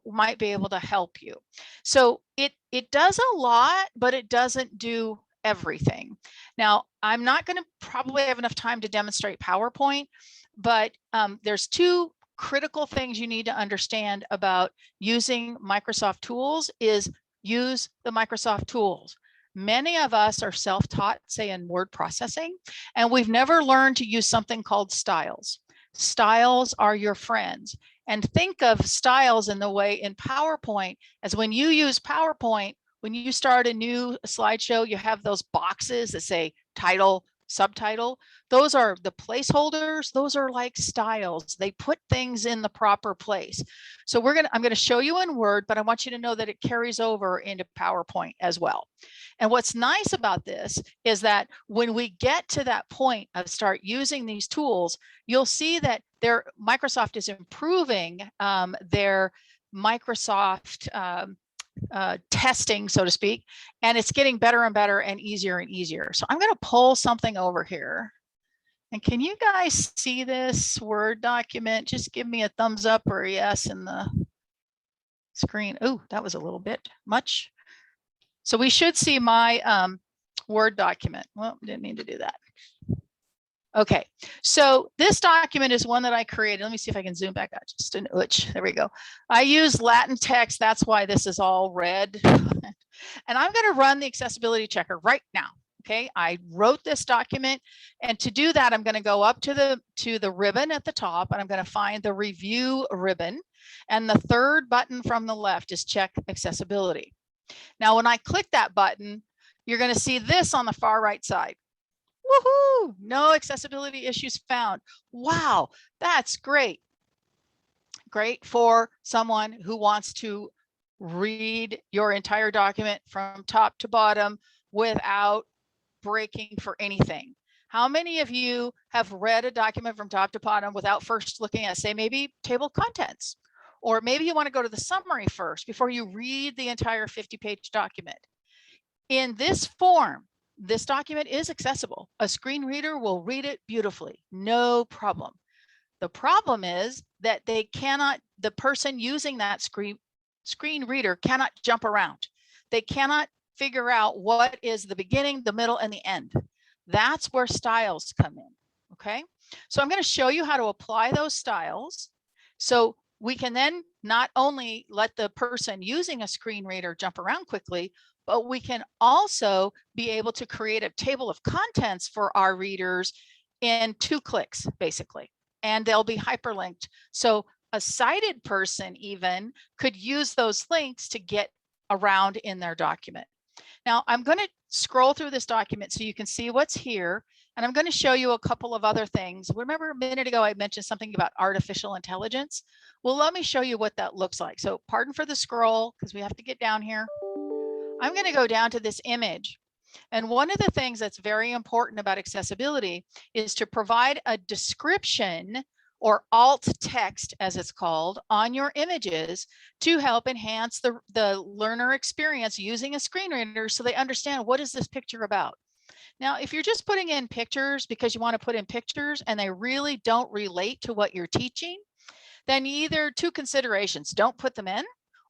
might be able to help you. So it does a lot, but it doesn't do everything. Now, I'm not going to probably have enough time to demonstrate PowerPoint, but there's two critical things you need to understand about using Microsoft tools is use the Microsoft tools. Many of us are self-taught, say in word processing, and we've never learned to use something called styles. Styles are your friends. And think of styles in the way in PowerPoint as when you use PowerPoint, when you start a new slideshow, you have those boxes that say title, subtitle. Those are the placeholders. Those are like styles. They put things in the proper place. So I'm going to show you in Word, but I want you to know that it carries over into PowerPoint as well. And what's nice about this is that when we get to that point of start using these tools, you'll see that Microsoft is improving their Microsoft testing, so to speak, and it's getting better and better and easier. So I'm going to pull something over here. And can you guys see this Word document? Just give me a thumbs up or a yes in the screen. Oh, that was a little bit much. So we should see my Word document. Well, didn't need to do that. Okay, so this document is one that I created. Let me see if I can zoom back out just an inch. There we go. I use Latin text. That's why this is all red. And I'm going to run the accessibility checker right now. Okay, I wrote this document, and to do that, I'm going to go up to the ribbon at the top, and I'm going to find the review ribbon. And the third button from the left is check accessibility. Now, when I click that button, you're going to see this on the far right side. Woohoo! No accessibility issues found. Wow, that's great. Great for someone who wants to read your entire document from top to bottom without breaking for anything. How many of you have read a document from top to bottom without first looking at, say, maybe table of contents? Or maybe you want to go to the summary first before you read the entire 50-page document. In this form, this document is accessible. A screen reader will read it beautifully, no problem. The problem is that the person using that screen reader cannot jump around. They cannot figure out what is the beginning, the middle, and the end. That's where styles come in, okay? So I'm going to show you how to apply those styles. So we can then not only let the person using a screen reader jump around quickly, but we can also be able to create a table of contents for our readers in 2 clicks, basically, and they'll be hyperlinked. So a sighted person even could use those links to get around in their document. Now, I'm going to scroll through this document so you can see what's here, and I'm going to show you a couple of other things. Remember a minute ago I mentioned something about artificial intelligence? Well, let me show you what that looks like. So pardon for the scroll because we have to get down here. I'm going to go down to this image. And one of the things that's very important about accessibility is to provide a description or alt text, as it's called, on your images to help enhance the learner experience using a screen reader so they understand what is this picture about. Now, if you're just putting in pictures because you want to put in pictures and they really don't relate to what you're teaching, then either 2 considerations: don't put them in,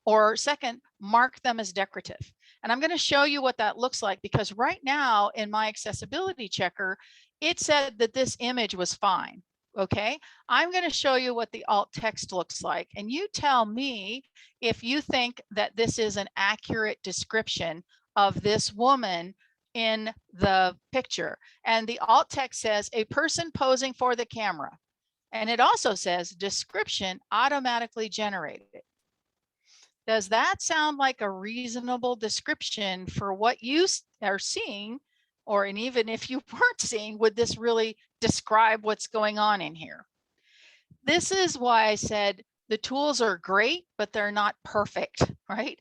or second, mark them as decorative. And I'm going to show you what that looks like because right now in my accessibility checker, it said that this image was fine. Okay, I'm going to show you what the alt text looks like, and you tell me if you think that this is an accurate description of this woman in the picture. And the alt text says a person posing for the camera. And it also says description automatically generated. Does that sound like a reasonable description for what you are seeing? Or, and even if you weren't seeing, would this really describe what's going on in here? This is why I said the tools are great, but they're not perfect, right?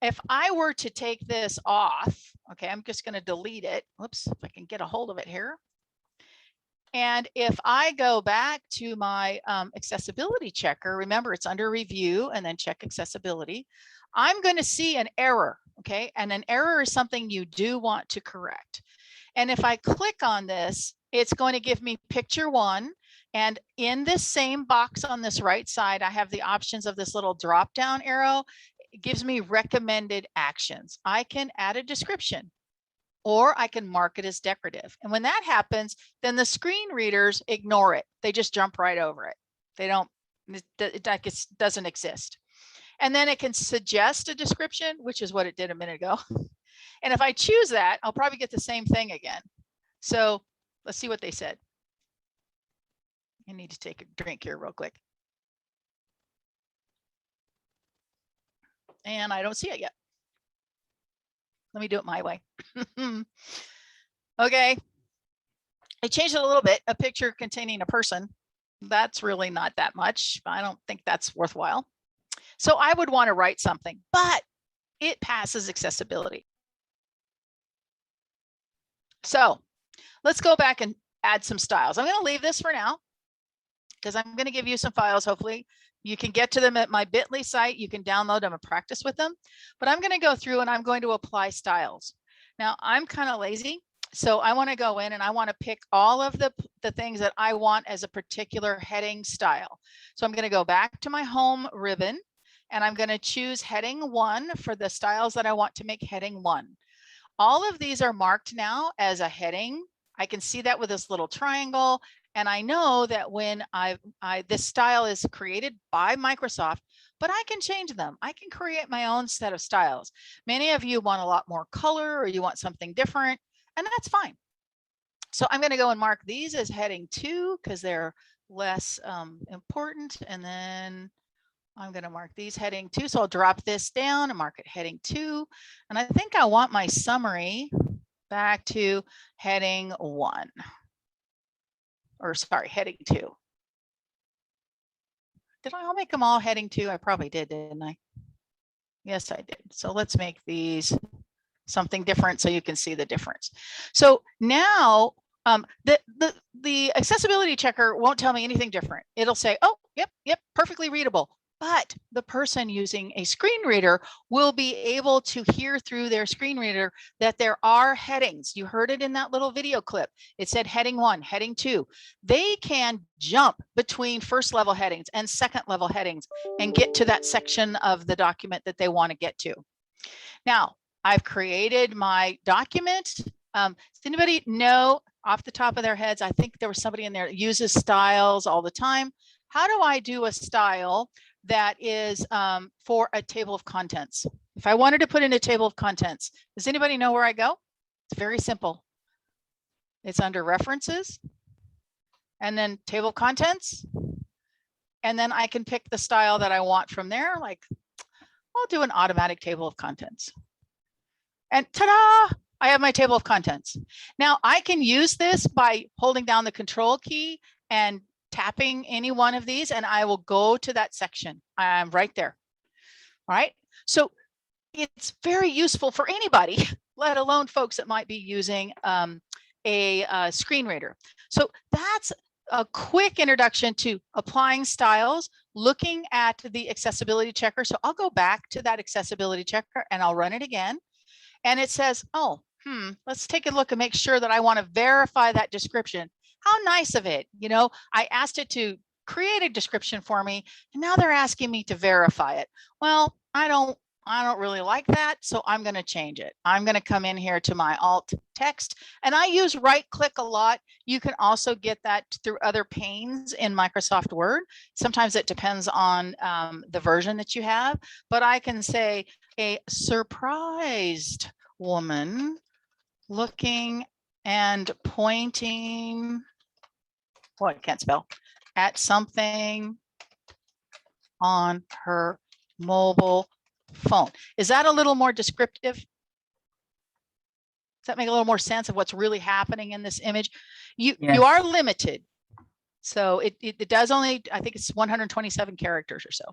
If I were to take this off, okay, I'm just going to delete it. Whoops, if I can get a hold of it here. And if I go back to my accessibility checker, remember it's under review and then check accessibility, I'm going to see an error, okay? And an error is something you do want to correct. And if I click on this, it's going to give me picture 1. And in this same box on this right side, I have the options of this little drop down arrow. It gives me recommended actions. I can add a description, or I can mark it as decorative. And when that happens, then the screen readers ignore it. They just jump right over it. They don't, it doesn't exist. And then it can suggest a description, which is what it did a minute ago. And if I choose that, I'll probably get the same thing again. So let's see what they said. I need to take a drink here real quick. And I don't see it yet. Let me do it my way. Okay. I changed it a little bit. A picture containing a person. That's really not that much. I don't think that's worthwhile. So I would want to write something, but it passes accessibility. So let's go back and add some styles. I'm going to leave this for now because I'm going to give you some files. Hopefully you can get to them at my bit.ly site. You can download them and practice with them. But I'm going to go through and I'm going to apply styles. Now I'm kind of lazy. So I want to go in and I want to pick all of the things that I want as a particular heading style. So I'm going to go back to my home ribbon and I'm going to choose heading 1 for the styles that I want to make heading 1. All of these are marked now as a heading. I can see that with this little triangle. And I know that when this style is created by Microsoft, but I can change them. I can create my own set of styles. Many of you want a lot more color or you want something different, and that's fine. So I'm going to go and mark these as heading 2 because they're less important. And then I'm going to mark these heading 2. So I'll drop this down and mark it heading 2. And I think I want my summary back to heading 1. Or sorry, heading 2. Did I all make them all heading 2? I probably did, didn't I? Yes, I did. So let's make these something different so you can see the difference. So now the accessibility checker won't tell me anything different. It'll say, oh, yep, perfectly readable. But the person using a screen reader will be able to hear through their screen reader that there are headings. You heard it in that little video clip. It said heading 1, heading 2. They can jump between first level headings and second level headings and get to that section of the document that they want to get to. Now, I've created my document. Does anybody know off the top of their heads? I think there was somebody in there that uses styles all the time. How do I do a style that is for a table of contents? If I wanted to put in a table of contents, does anybody know where I go? It's very simple. It's under references and then table of contents. And then I can pick the style that I want from there. Like I'll do an automatic table of contents. And ta-da! I have my table of contents. Now I can use this by holding down the control key and tapping any one of these and I will go to that section. I'm right there. All right. So it's very useful for anybody, let alone folks that might be using a screen reader. So that's a quick introduction to applying styles, looking at the accessibility checker. So I'll go back to that accessibility checker and I'll run it again. And it says, oh, let's take a look and make sure that I want to verify that description. How nice of it. You know, I asked it to create a description for me and now they're asking me to verify it. Well, I don't really like that. So I'm going to change it. I'm going to come in here to my alt text and I use right click a lot. You can also get that through other panes in Microsoft Word. Sometimes it depends on the version that you have, but I can say a surprised woman looking and pointing, I can't spell, at something on her mobile phone. Is that a little more descriptive? Does that make a little more sense of what's really happening in this image? You are limited. So it does only, I think it's 127 characters or so.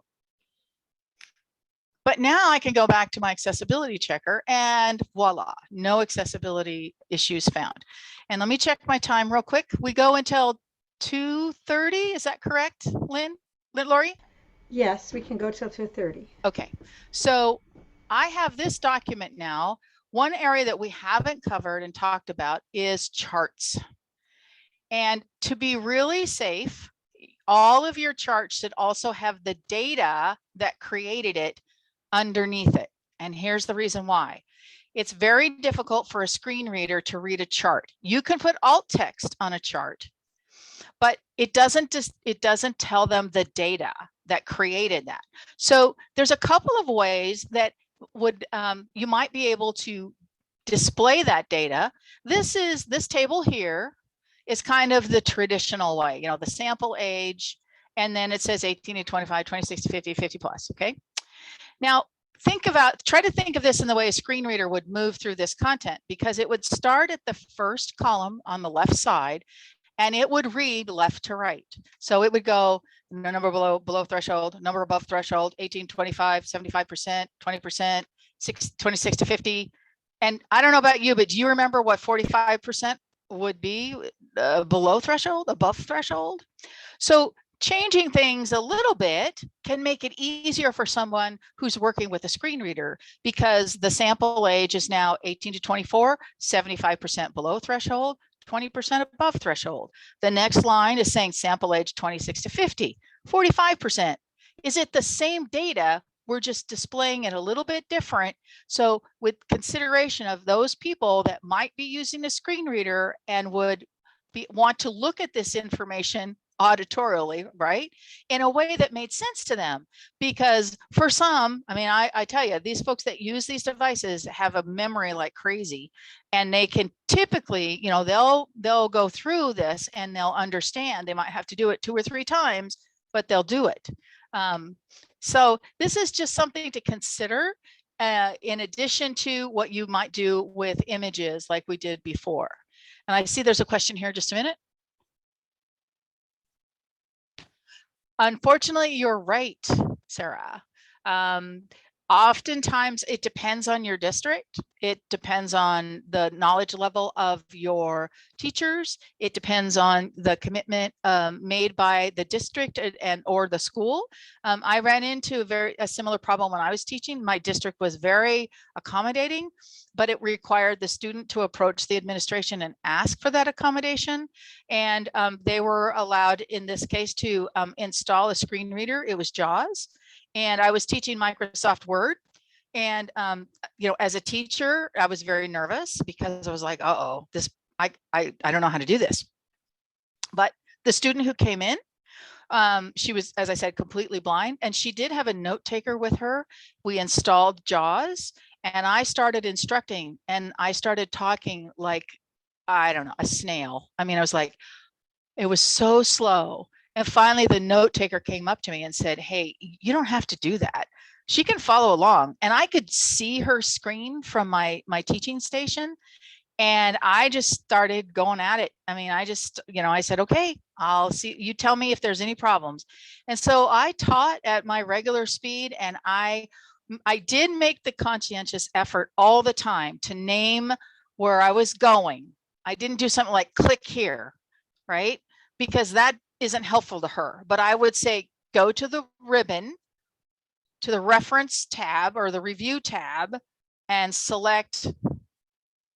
But now I can go back to my accessibility checker and voila, no accessibility issues found. And let me check my time real quick. We go until 2:30, is that correct, Lori? Yes, we can go till 2:30. Okay, so I have this document now. One area that we haven't covered and talked about is charts. And to be really safe, all of your charts should also have the data that created it underneath it. And here's the reason why. It's very difficult for a screen reader to read a chart. You can put alt text on a chart, but it doesn't tell them the data that created that. So there's a couple of ways that would you might be able to display that data. This table here is kind of the traditional way, you know, the sample age, and then it says 18 to 25, 26 to 50, 50 plus, okay? Now, try to think of this in the way a screen reader would move through this content, because it would start at the first column on the left side, and it would read left to right. So it would go number below threshold, number above threshold, 18, 25, 75%, 20%, 26 to 50. And I don't know about you, but do you remember what 45% would be below threshold, above threshold? So changing things a little bit can make it easier for someone who's working with a screen reader, because the sample age is now 18 to 24, 75% below threshold, 20% above threshold. The next line is saying sample age 26 to 50, 45%. Is it the same data? We're just displaying it a little bit different. So with consideration of those people that might be using a screen reader and would want to look at this information auditorially, right, in a way that made sense to them. Because for some, I mean, I tell you, these folks that use these devices have a memory like crazy, and they can typically, you know, they'll go through this and they'll understand. They might have to do it 2 or 3 times, but they'll do it. So this is just something to consider in addition to what you might do with images like we did before. And I see there's a question here, just a minute. Unfortunately, you're right, Sarah. Oftentimes it depends on your district. It depends on the knowledge level of your teachers. It depends on the commitment made by the district or the school. I ran into a similar problem when I was teaching. My district was very accommodating, but it required the student to approach the administration and ask for that accommodation. And they were allowed, in this case, to install a screen reader. It was JAWS. And I was teaching Microsoft Word. And, you know, as a teacher, I was very nervous because I was like, uh-oh, I don't know how to do this. But the student who came in, she was, as I said, completely blind, and she did have a note taker with her. We installed JAWS, and I started instructing, and I started talking like, I don't know, a snail. I mean, I was like, it was so slow. And finally, the note taker came up to me and said, hey, you don't have to do that. She can follow along. And I could see her screen from my teaching station. And I just started going at it. I mean, I just, you know, I said, okay, I'll see, you tell me if there's any problems. And so I taught at my regular speed, and I did make the conscientious effort all the time to name where I was going. I didn't do something like click here, right? Because that isn't helpful to her. But I would say, go to the ribbon, to the reference tab or the review tab, and select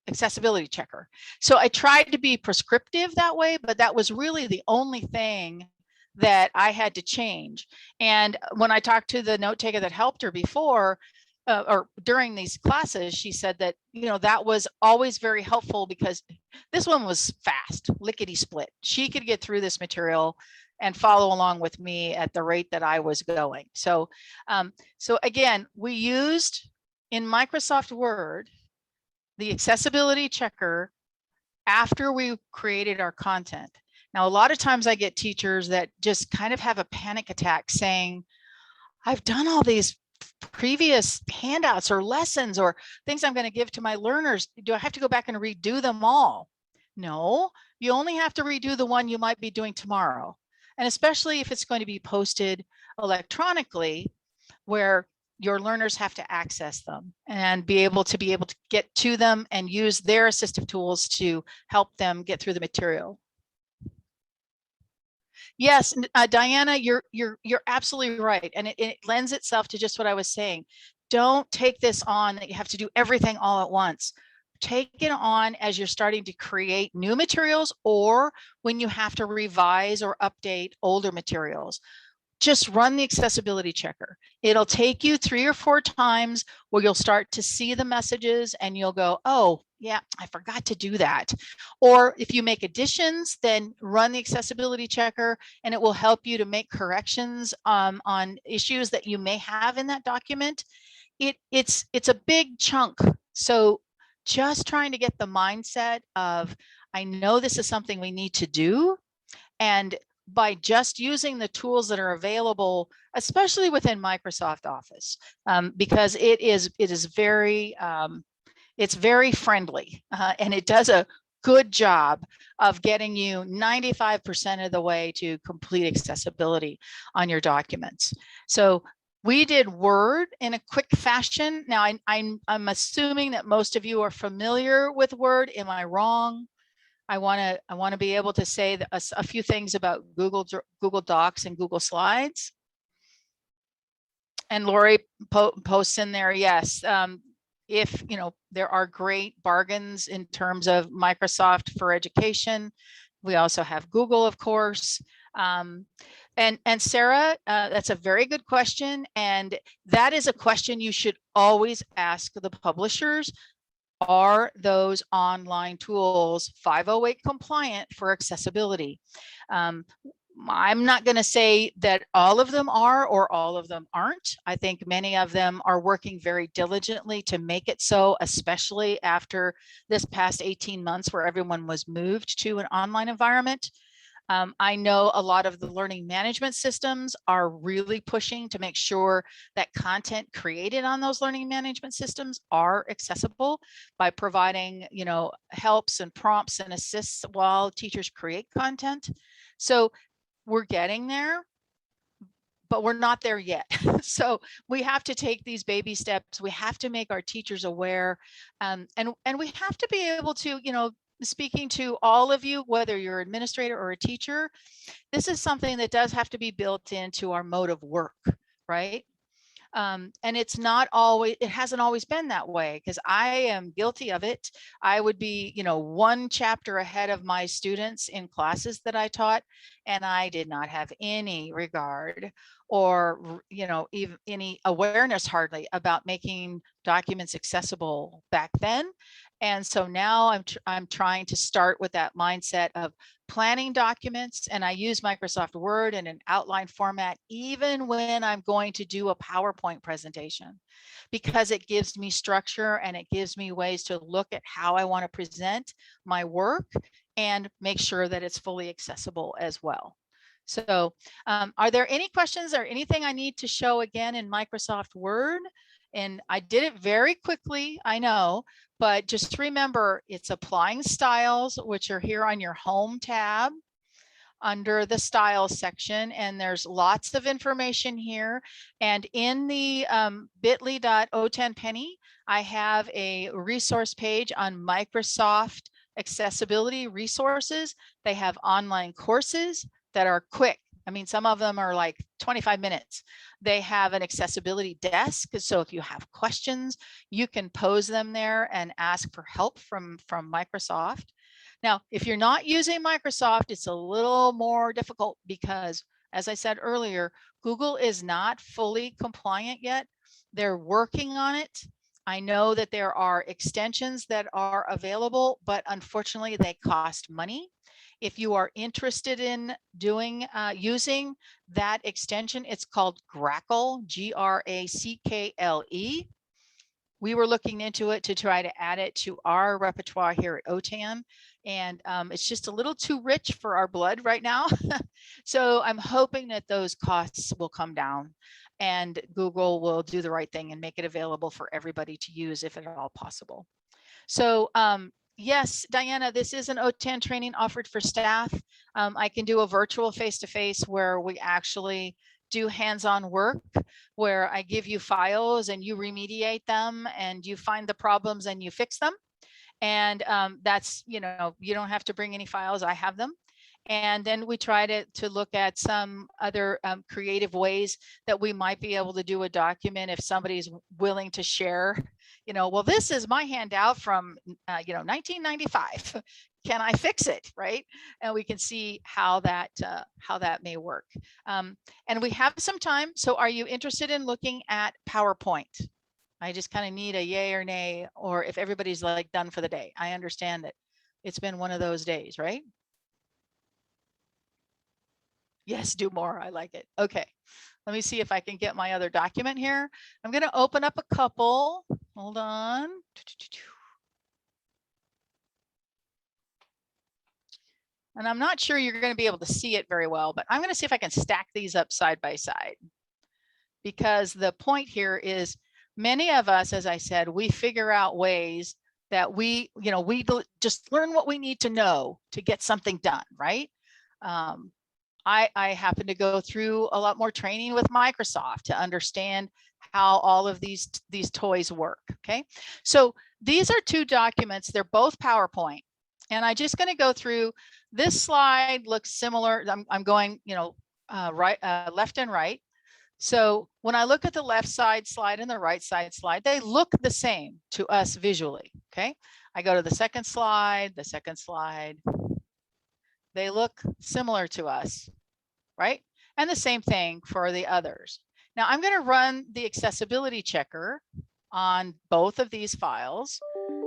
accessibility checker. So I tried to be prescriptive that way, but that was really the only thing that I had to change. And when I talked to the note taker that helped her before, or during these classes, she said that, you know, that was always very helpful, because this one was fast, lickety split. She could get through this material and follow along with me at the rate that I was going. So, so again, we used in Microsoft Word the accessibility checker after we created our content. Now, a lot of times I get teachers that just kind of have a panic attack saying, I've done all these previous handouts or lessons or things I'm going to give to my learners, do I have to go back and redo them all? No, you only have to redo the one you might be doing tomorrow. And especially if it's going to be posted electronically, where your learners have to access them and be able to get to them and use their assistive tools to help them get through the material. Yes, Diana, you're absolutely right. And it lends itself to just what I was saying. Don't take this on that you have to do everything all at once. Take it on as you're starting to create new materials or when you have to revise or update older materials. Just run the accessibility checker. It'll take you 3 or 4 times where you'll start to see the messages and you'll go, oh, yeah, I forgot to do that. Or if you make additions, then run the accessibility checker and it will help you to make corrections on issues that you may have in that document. It's a big chunk. So just trying to get the mindset of, I know this is something we need to do. And by just using the tools that are available, especially within Microsoft Office, because it is very, it's very friendly and it does a good job of getting you 95% of the way to complete accessibility on your documents. So we did Word in a quick fashion. Now I'm assuming that most of you are familiar with Word. Am I wrong? I want to be able to say a few things about Google Docs and Google Slides. And Lori posts in there, yes. If there are great bargains in terms of Microsoft for Education. We also have Google, of course. And Sarah, that's a very good question. And that is a question you should always ask the publishers. Are those online tools 508 compliant for accessibility? I'm not going to say that all of them are or all of them aren't. I think many of them are working very diligently to make it so, especially after this past 18 months where everyone was moved to an online environment. I know a lot of the learning management systems are really pushing to make sure that content created on those learning management systems are accessible by providing, helps and prompts and assists while teachers create content. So we're getting there, but we're not there yet. So we have to take these baby steps. We have to make our teachers aware, and we have to be able to, speaking to all of you, whether you're an administrator or a teacher, this is something that does have to be built into our mode of work, right? And it's not always, it hasn't always been that way, because I am guilty of it. I would be, one chapter ahead of my students in classes that I taught, and I did not have any regard or, even any awareness hardly about making documents accessible back then. And so now I'm trying to start with that mindset of planning documents, and I use Microsoft Word in an outline format, even when I'm going to do a PowerPoint presentation, because it gives me structure and it gives me ways to look at how I want to present my work and make sure that it's fully accessible as well. So are there any questions or anything I need to show again in Microsoft Word? And I did it very quickly, I know, but just remember it's applying styles, which are here on your home tab under the styles section. And there's lots of information here. And in the bit.ly.010penny, I have a resource page on Microsoft accessibility resources. They have online courses that are quick. I mean, some of them are like 25 minutes. They have an accessibility desk. So if you have questions, you can pose them there and ask for help from Microsoft. Now, if you're not using Microsoft, it's a little more difficult because, as I said earlier, Google is not fully compliant yet. They're working on it. I know that there are extensions that are available, but unfortunately they cost money. If you are interested in doing using that extension, it's called Grackle, Grackle. We were looking into it to try to add it to our repertoire here at OTAN, and it's just a little too rich for our blood right now. So I'm hoping that those costs will come down. and Google will do the right thing and make it available for everybody to use if at all possible. So yes, Diana, this is an OTAN training offered for staff. I can do a virtual face-to-face where we actually do hands-on work, where I give you files and you remediate them and you find the problems and you fix them. And that's, you know, you don't have to bring any files, I have them. And then we try to look at some other creative ways that we might be able to do a document if somebody's willing to share, you know, well, this is my handout from, 1995. Can I fix it, right? And we can see how that may work. And we have some time. So are you interested in looking at PowerPoint? I just kind of need a yay or nay, or if everybody's like done for the day. I understand that it's been one of those days, right? Yes, do more. I like it. Okay. Let me see if I can get my other document here. I'm going to open up a couple. Hold on. And I'm not sure you're going to be able to see it very well, but I'm going to see if I can stack these up side by side. Because the point here is many of us, as I said, we figure out ways that we just learn what we need to know to get something done, right? I happen to go through a lot more training with Microsoft to understand how all of these toys work. Okay, so these are two documents. They're both PowerPoint, and I'm just going to go through. This slide looks similar. I'm going, left and right. So when I look at the left side slide and the right side slide, they look the same to us visually. Okay, I go to the second slide. They look similar to us, right? And the same thing for the others. Now I'm going to run the accessibility checker on both of these files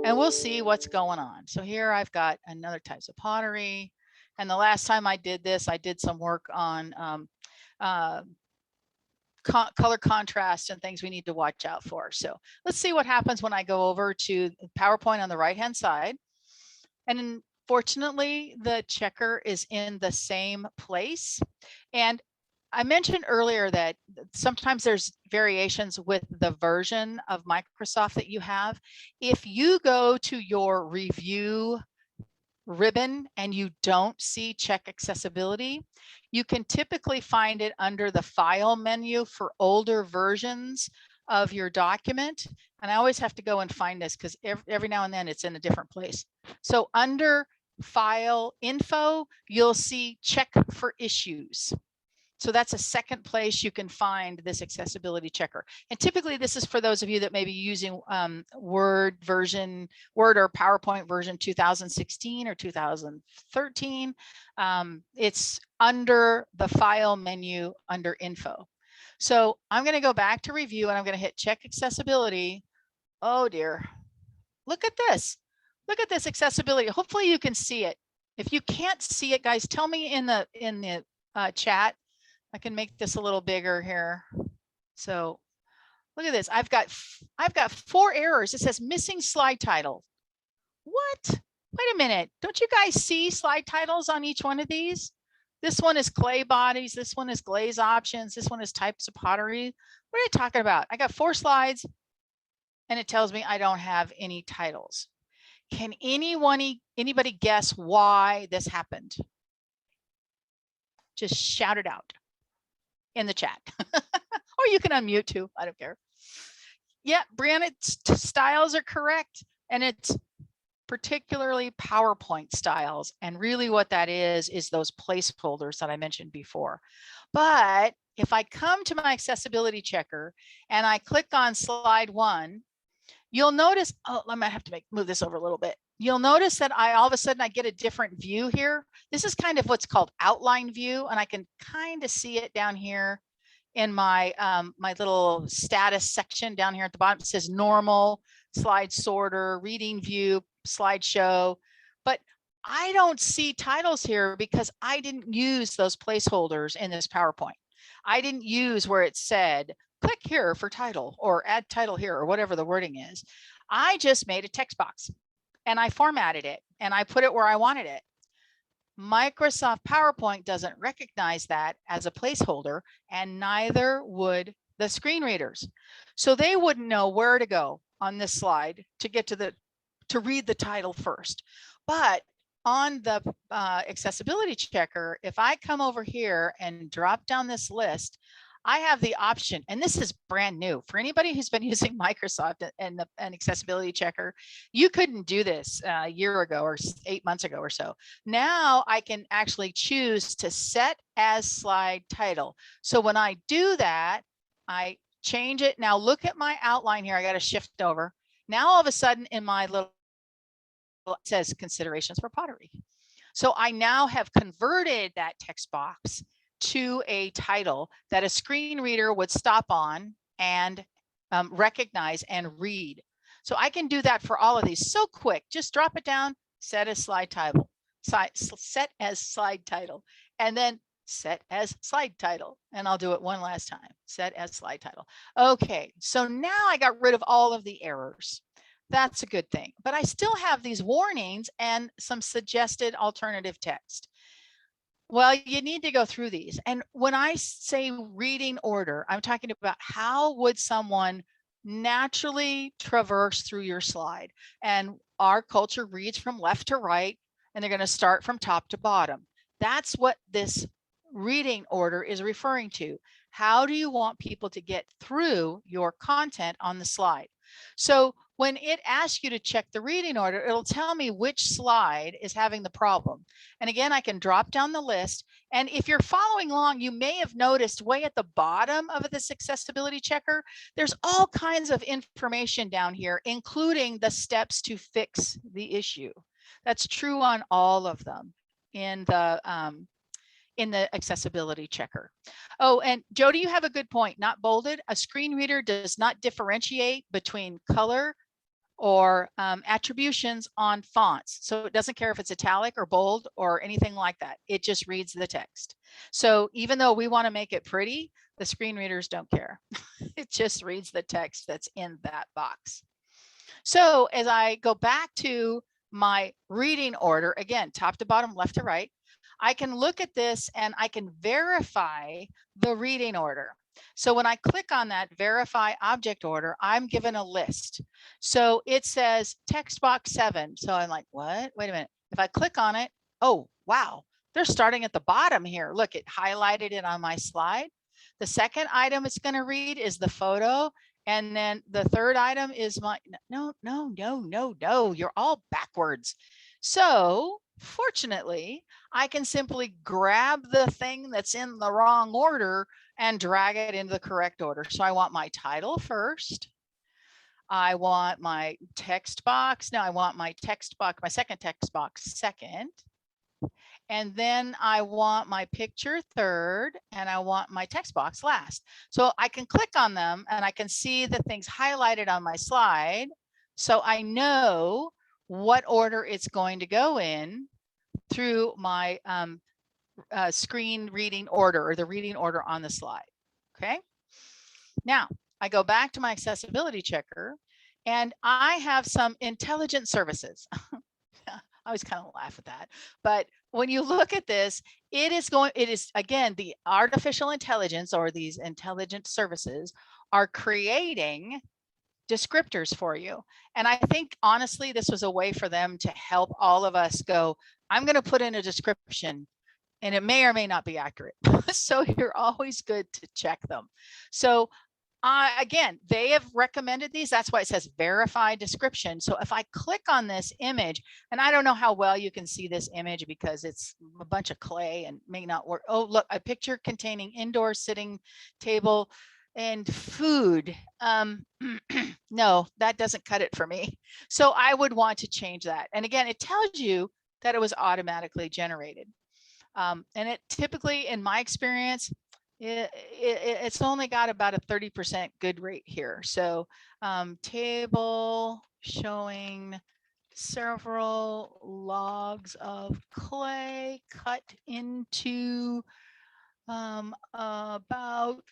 and we'll see what's going on. So here I've got another types of pottery. And the last time I did this, I did some work on color contrast and things we need to watch out for. So let's see what happens when I go over to PowerPoint on the right-hand side. And fortunately, the checker is in the same place. And I mentioned earlier that sometimes there's variations with the version of Microsoft that you have. If you go to your review ribbon and you don't see check accessibility, you can typically find it under the file menu for older versions of your document. And I always have to go and find this because every now and then it's in a different place. So under file info, you'll see check for issues. So that's a second place you can find this accessibility checker. And typically this is for those of you that may be using Word or PowerPoint version 2016 or 2013. It's under the file menu under info. So I'm going to go back to review and I'm going to hit check accessibility. Oh dear. Look at this. Look at this accessibility. Hopefully you can see it. If you can't see it, guys, tell me in the chat. I can make this a little bigger here. So look at this. I've got 4 errors. It says missing slide title. What? Wait a minute. Don't you guys see slide titles on each one of these? This one is clay bodies. This one is glaze options. This one is types of pottery. What are you talking about? I got 4 slides and it tells me I don't have any titles. Can anybody guess why this happened? Just shout it out in the chat. Or you can unmute too. I don't care. Yeah, Brianna, styles are correct. And it's particularly PowerPoint styles. And really what that is those placeholders that I mentioned before. But if I come to my accessibility checker and I click on slide 1, you'll notice, I might have to move this over a little bit. You'll notice that all of a sudden I get a different view here. This is kind of what's called outline view. And I can kind of see it down here in my my little status section down here at the bottom. It says normal, slide sorter, reading view, slideshow. But I don't see titles here because I didn't use those placeholders in this PowerPoint. I didn't use where it said, click here for title or add title here or whatever the wording is. I just made a text box and I formatted it and I put it where I wanted it. Microsoft PowerPoint doesn't recognize that as a placeholder, and neither would the screen readers. So they wouldn't know where to go on this slide to get to read the title first. But on the accessibility checker, if I come over here and drop down this list, I have the option, and this is brand new for anybody who's been using Microsoft and an accessibility checker. You couldn't do this a year ago or 8 months ago or so. Now I can actually choose to set as slide title. So when I do that, I change it. Now look at my outline here. I got to shift over. Now all of a sudden in my little, it says considerations for pottery. So I now have converted that text box to a title that a screen reader would stop on and recognize and read. So I can do that for all of these so quick. Just drop it down, set as slide title, set as slide title, and then set as slide title. And I'll do it one last time, set as slide title. Okay, so now I got rid of all of the errors. That's a good thing, but I still have these warnings and some suggested alternative text. Well, you need to go through these. And when I say reading order, I'm talking about how would someone naturally traverse through your slide. And our culture reads from left to right, and they're going to start from top to bottom. That's what this reading order is referring to. How do you want people to get through your content on the slide? So when it asks you to check the reading order, it'll tell me which slide is having the problem. And again, I can drop down the list. And if you're following along, you may have noticed way at the bottom of this accessibility checker, there's all kinds of information down here, including the steps to fix the issue. That's true on all of them in the accessibility checker. Oh, and Jody, you have a good point, not bolded. A screen reader does not differentiate between color or attributions on fonts. So it doesn't care if it's italic or bold or anything like that. It just reads the text. So even though we want to make it pretty, the screen readers don't care. It just reads the text that's in that box. So as I go back to my reading order, again, top to bottom, left to right, I can look at this and I can verify the reading order. So when I click on that verify object order, I'm given a list. So it says text box 7. So I'm like, what? Wait a minute. If I click on it, oh, wow, they're starting at the bottom here. Look, it highlighted it on my slide. The second item it's going to read is the photo. And then the third item is my, no, you're all backwards. So fortunately, I can simply grab the thing that's in the wrong order and drag it into the correct order. So I want my title first. I want my text box. Now I want my text box, my second text box second. And then I want my picture third, and I want my text box last. So I can click on them and I can see the things highlighted on my slide. So I know what order it's going to go in through my screen reading order, or the reading order on the slide. Okay. Now I go back to my accessibility checker and I have some intelligent services. I always kind of laugh at that. But when you look at this, it is again, the artificial intelligence, or these intelligent services are creating descriptors for you. And I think honestly, this was a way for them to help all of us go, I'm going to put in a description and it may or may not be accurate. So you're always good to check them. So again, they have recommended these. That's why it says verify description. So if I click on this image, and I don't know how well you can see this image because it's a bunch of clay and may not work. Oh, look, a picture containing indoor sitting table and food. No, that doesn't cut it for me. So I would want to change that. And again, it tells you that it was automatically generated. And it typically, in my experience, it's only got about a 30% good rate here. So table showing several logs of clay cut into about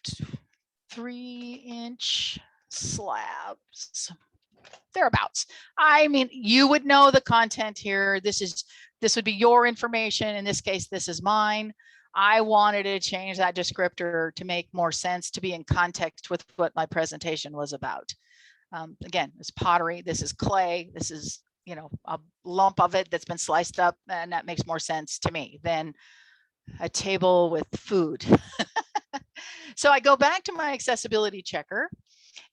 3-inch slabs, thereabouts. I mean, you would know the content here. This would be your information. In this case, this is mine. I wanted to change that descriptor to make more sense, to be in context with what my presentation was about. Again, it's pottery. This is clay. This is, you know, a lump of it that's been sliced up, and that makes more sense to me than a table with food. So I go back to my accessibility checker,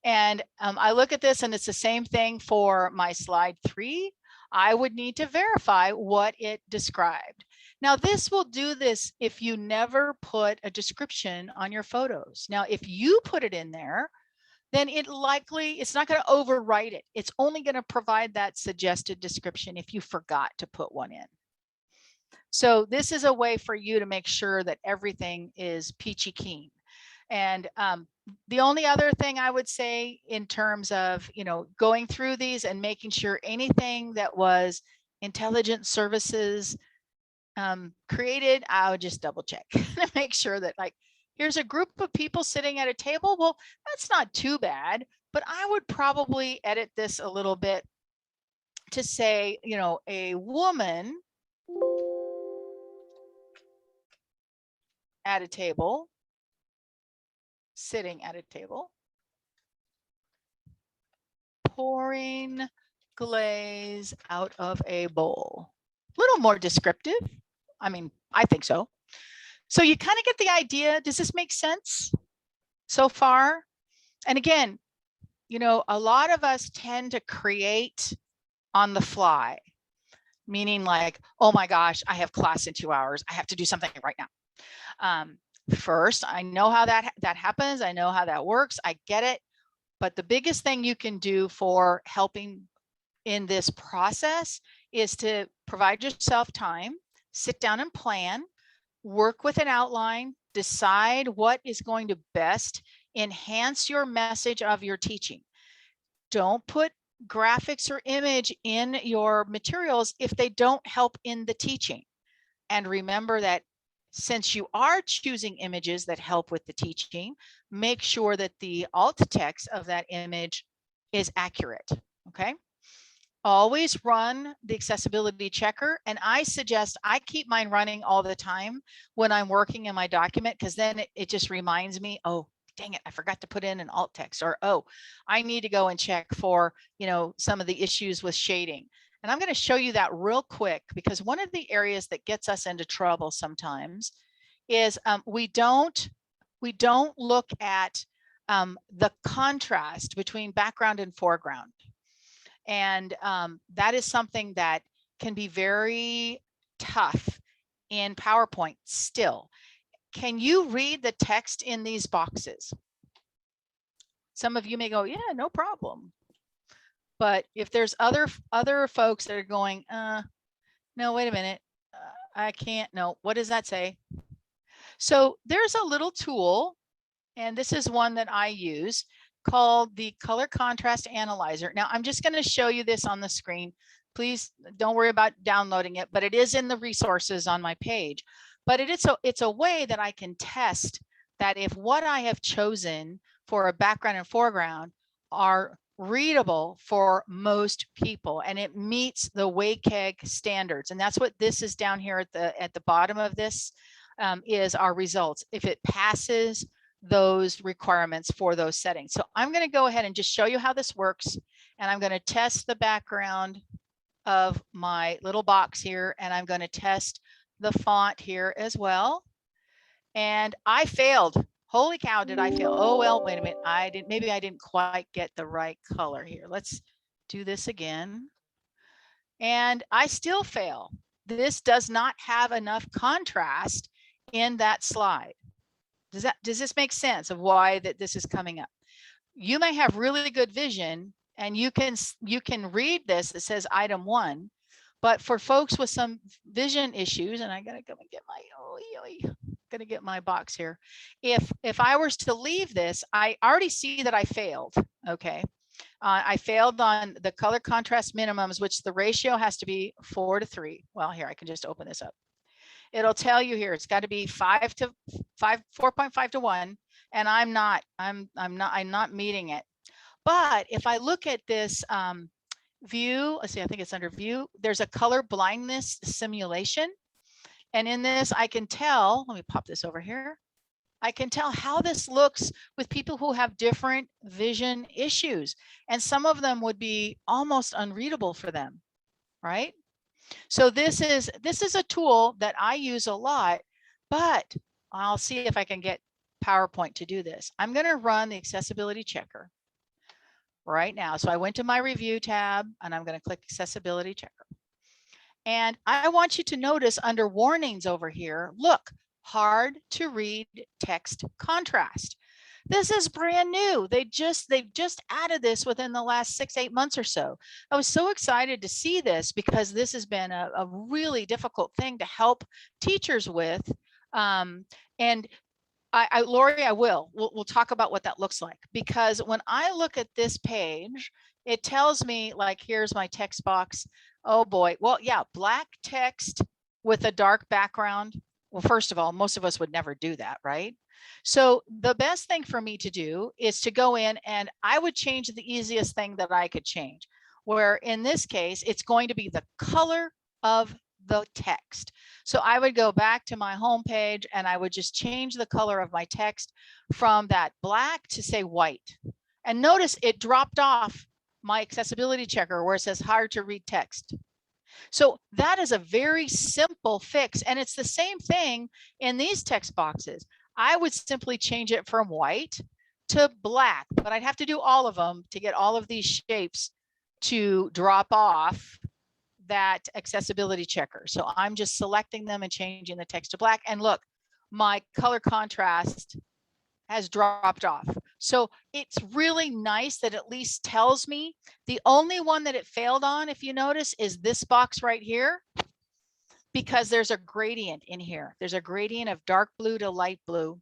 and I look at this, and it's the same thing for my slide 3. I would need to verify what it described. Now, this will do this if you never put a description on your photos. Now, if you put it in there, then it's not going to overwrite it. It's only going to provide that suggested description if you forgot to put one in. So this is a way for you to make sure that everything is peachy keen. And the only other thing I would say in terms of, you know, going through these and making sure anything that was intelligent services created, I would just double check to make sure that, like, here's a group of people sitting at a table. Well, that's not too bad, but I would probably edit this a little bit to say, you know, a woman at a table, sitting at a table, pouring glaze out of a bowl. A little more descriptive. I mean, I think so. So you kind of get the idea. Does this make sense so far? And again, you know, a lot of us tend to create on the fly, meaning like, oh my gosh, I have class in 2 hours. I have to do something right now. First, I know how that happens. I know how that works. I get it. But the biggest thing you can do for helping in this process is to provide yourself time, sit down and plan, work with an outline, decide what is going to best enhance your message of your teaching. Don't put graphics or image in your materials if they don't help in the teaching. And remember that since you are choosing images that help with the teaching, make sure that the alt text of that image is accurate, okay? Always run the accessibility checker, and I suggest I keep mine running all the time when I'm working in my document, because then it just reminds me, oh, dang it, I forgot to put in an alt text, or oh, I need to go and check for, you know, some of the issues with shading. And I'm going to show you that real quick, because one of the areas that gets us into trouble sometimes is we don't look at the contrast between background and foreground. And that is something that can be very tough in PowerPoint still. Can you read the text in these boxes? Some of you may go, yeah, no problem. But if there's other folks that are going, no, wait a minute, I can't, no, what does that say? So there's a little tool, and this is one that I use, called the Color Contrast Analyzer. Now I'm just going to show you this on the screen. Please don't worry about downloading it, but it is in the resources on my page. But it's a way that I can test that if what I have chosen for a background and foreground are readable for most people, and it meets the WCAG standards. And that's what this is down here at the bottom of this is our results, if it passes those requirements for those settings. So I'm going to go ahead and just show you how this works, and I'm going to test the background of my little box here, and I'm going to test the font here as well. And I failed. Holy cow, did I fail? Oh, well, wait a minute. Maybe I didn't quite get the right color here. Let's do this again. And I still fail. This does not have enough contrast in that slide. Does this make sense of why this is coming up? You may have really good vision, and you can read this. It says item 1, but for folks with some vision issues, and I gotta go and get my box here. If I was to leave this, I already see that I failed. Okay, I failed on the color contrast minimums, which the ratio has to be 4:3. Well, here I can just open this up. It'll tell you here it's got to be 4.5 to 1, and I'm not meeting it. But if I look at this view, let's see, I think it's under view, there's a color blindness simulation, And in this, I can tell, let me pop this over here. I can tell how this looks with people who have different vision issues. And some of them would be almost unreadable for them, right? So this is a tool that I use a lot, but I'll see if I can get PowerPoint to do this. I'm going to run the accessibility checker right now. So I went to my review tab and I'm going to click accessibility checker. And I want you to notice under warnings over here, look, hard to read text contrast. This is brand new. They've just added this within the last 6-8 months or so. I was so excited to see this because this has been a really difficult thing to help teachers with. And Lori, we'll talk about what that looks like, because when I look at this page, it tells me, like, here's my text box. Oh boy. Well, yeah, black text with a dark background. Well, first of all, most of us would never do that, right? So the best thing for me to do is to go in and I would change the easiest thing that I could change, where in this case, it's going to be the color of the text. So I would go back to my home page and I would just change the color of my text from that black to say white. And notice it dropped off my accessibility checker where it says hard to read text. So that is a very simple fix. And it's the same thing in these text boxes. I would simply change it from white to black, but I'd have to do all of them to get all of these shapes to drop off that accessibility checker. So I'm just selecting them and changing the text to black. And look, my color contrast has dropped off. So it's really nice that at least tells me. The only one that it failed on, if you notice, is this box right here, because there's a gradient in here. There's a gradient of dark blue to light blue.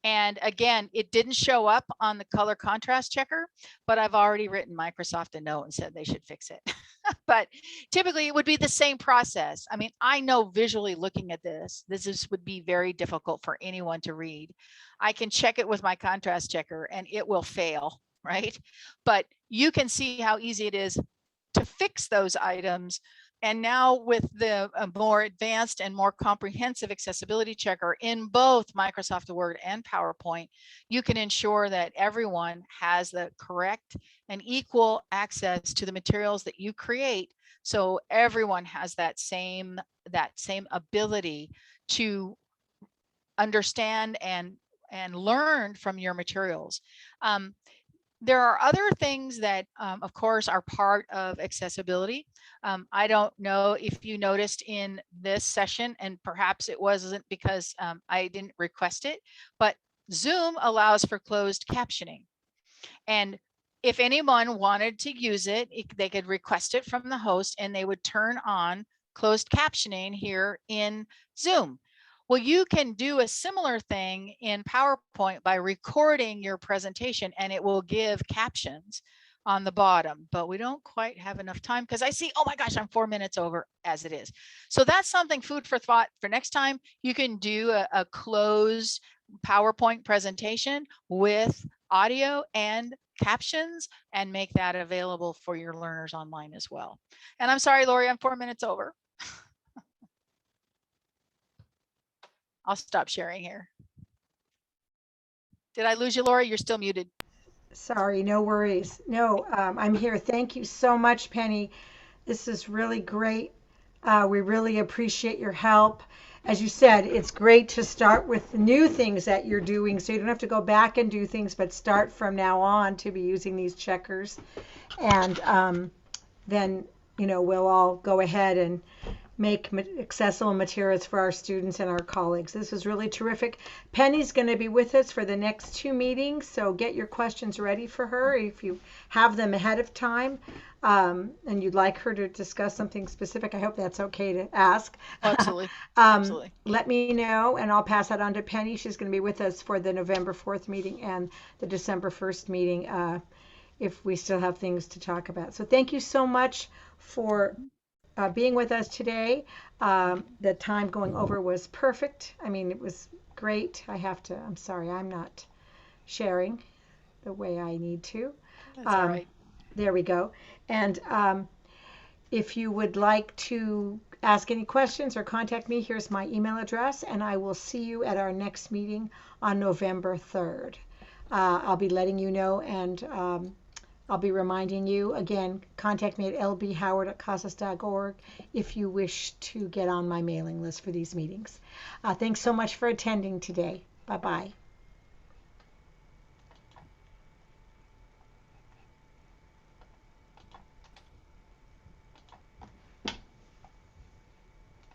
And again, it didn't show up on the color contrast checker, but I've already written Microsoft a note and said they should fix it. But typically it would be the same process. I mean, I know visually looking at this would be very difficult for anyone to read. I can check it with my contrast checker and it will fail, right? But you can see how easy it is to fix those items. And now with the more advanced and more comprehensive accessibility checker in both Microsoft Word and PowerPoint, you can ensure that everyone has the correct and equal access to the materials that you create. So everyone has that same ability to understand and learn from your materials. There are other things that, of course, are part of accessibility. I don't know if you noticed in this session, and perhaps it wasn't because I didn't request it, but Zoom allows for closed captioning. And if anyone wanted to use it, they could request it from the host and they would turn on closed captioning here in Zoom. Well, you can do a similar thing in PowerPoint by recording your presentation and it will give captions on the bottom, but we don't quite have enough time because I see, oh my gosh, I'm 4 minutes over as it is. So that's something food for thought for next time. You can do a closed PowerPoint presentation with audio and captions and make that available for your learners online as well. And I'm sorry, Lori, I'm 4 minutes over. I'll stop sharing here. Did I lose you, Lori? You're still muted. Sorry, no worries. No, I'm here. Thank you so much, Penny. This is really great. We really appreciate your help. As you said, it's great to start with new things that you're doing so you don't have to go back and do things, but start from now on to be using these checkers. And then, we'll all go ahead and make accessible materials for our students and our colleagues. This is really terrific. Penny's going to be with us for the next 2 meetings, so get your questions ready for her if you have them ahead of time and you'd like her to discuss something specific. I hope that's okay to ask. Absolutely. Absolutely. Let me know and I'll pass that on to Penny. She's going to be with us for the November 4th meeting and the December 1st meeting if we still have things to talk about. So thank you so much for being with us today. The time going over was perfect. I mean, it was great. I'm sorry, I'm not sharing the way I need to. That's all right. There we go. And if you would like to ask any questions or contact me, here's my email address, and I will see you at our next meeting on November 3rd. I'll be letting you know, and I'll be reminding you. Again, contact me at lbhoward@casas.org if you wish to get on my mailing list for these meetings. Thanks so much for attending today. Bye-bye.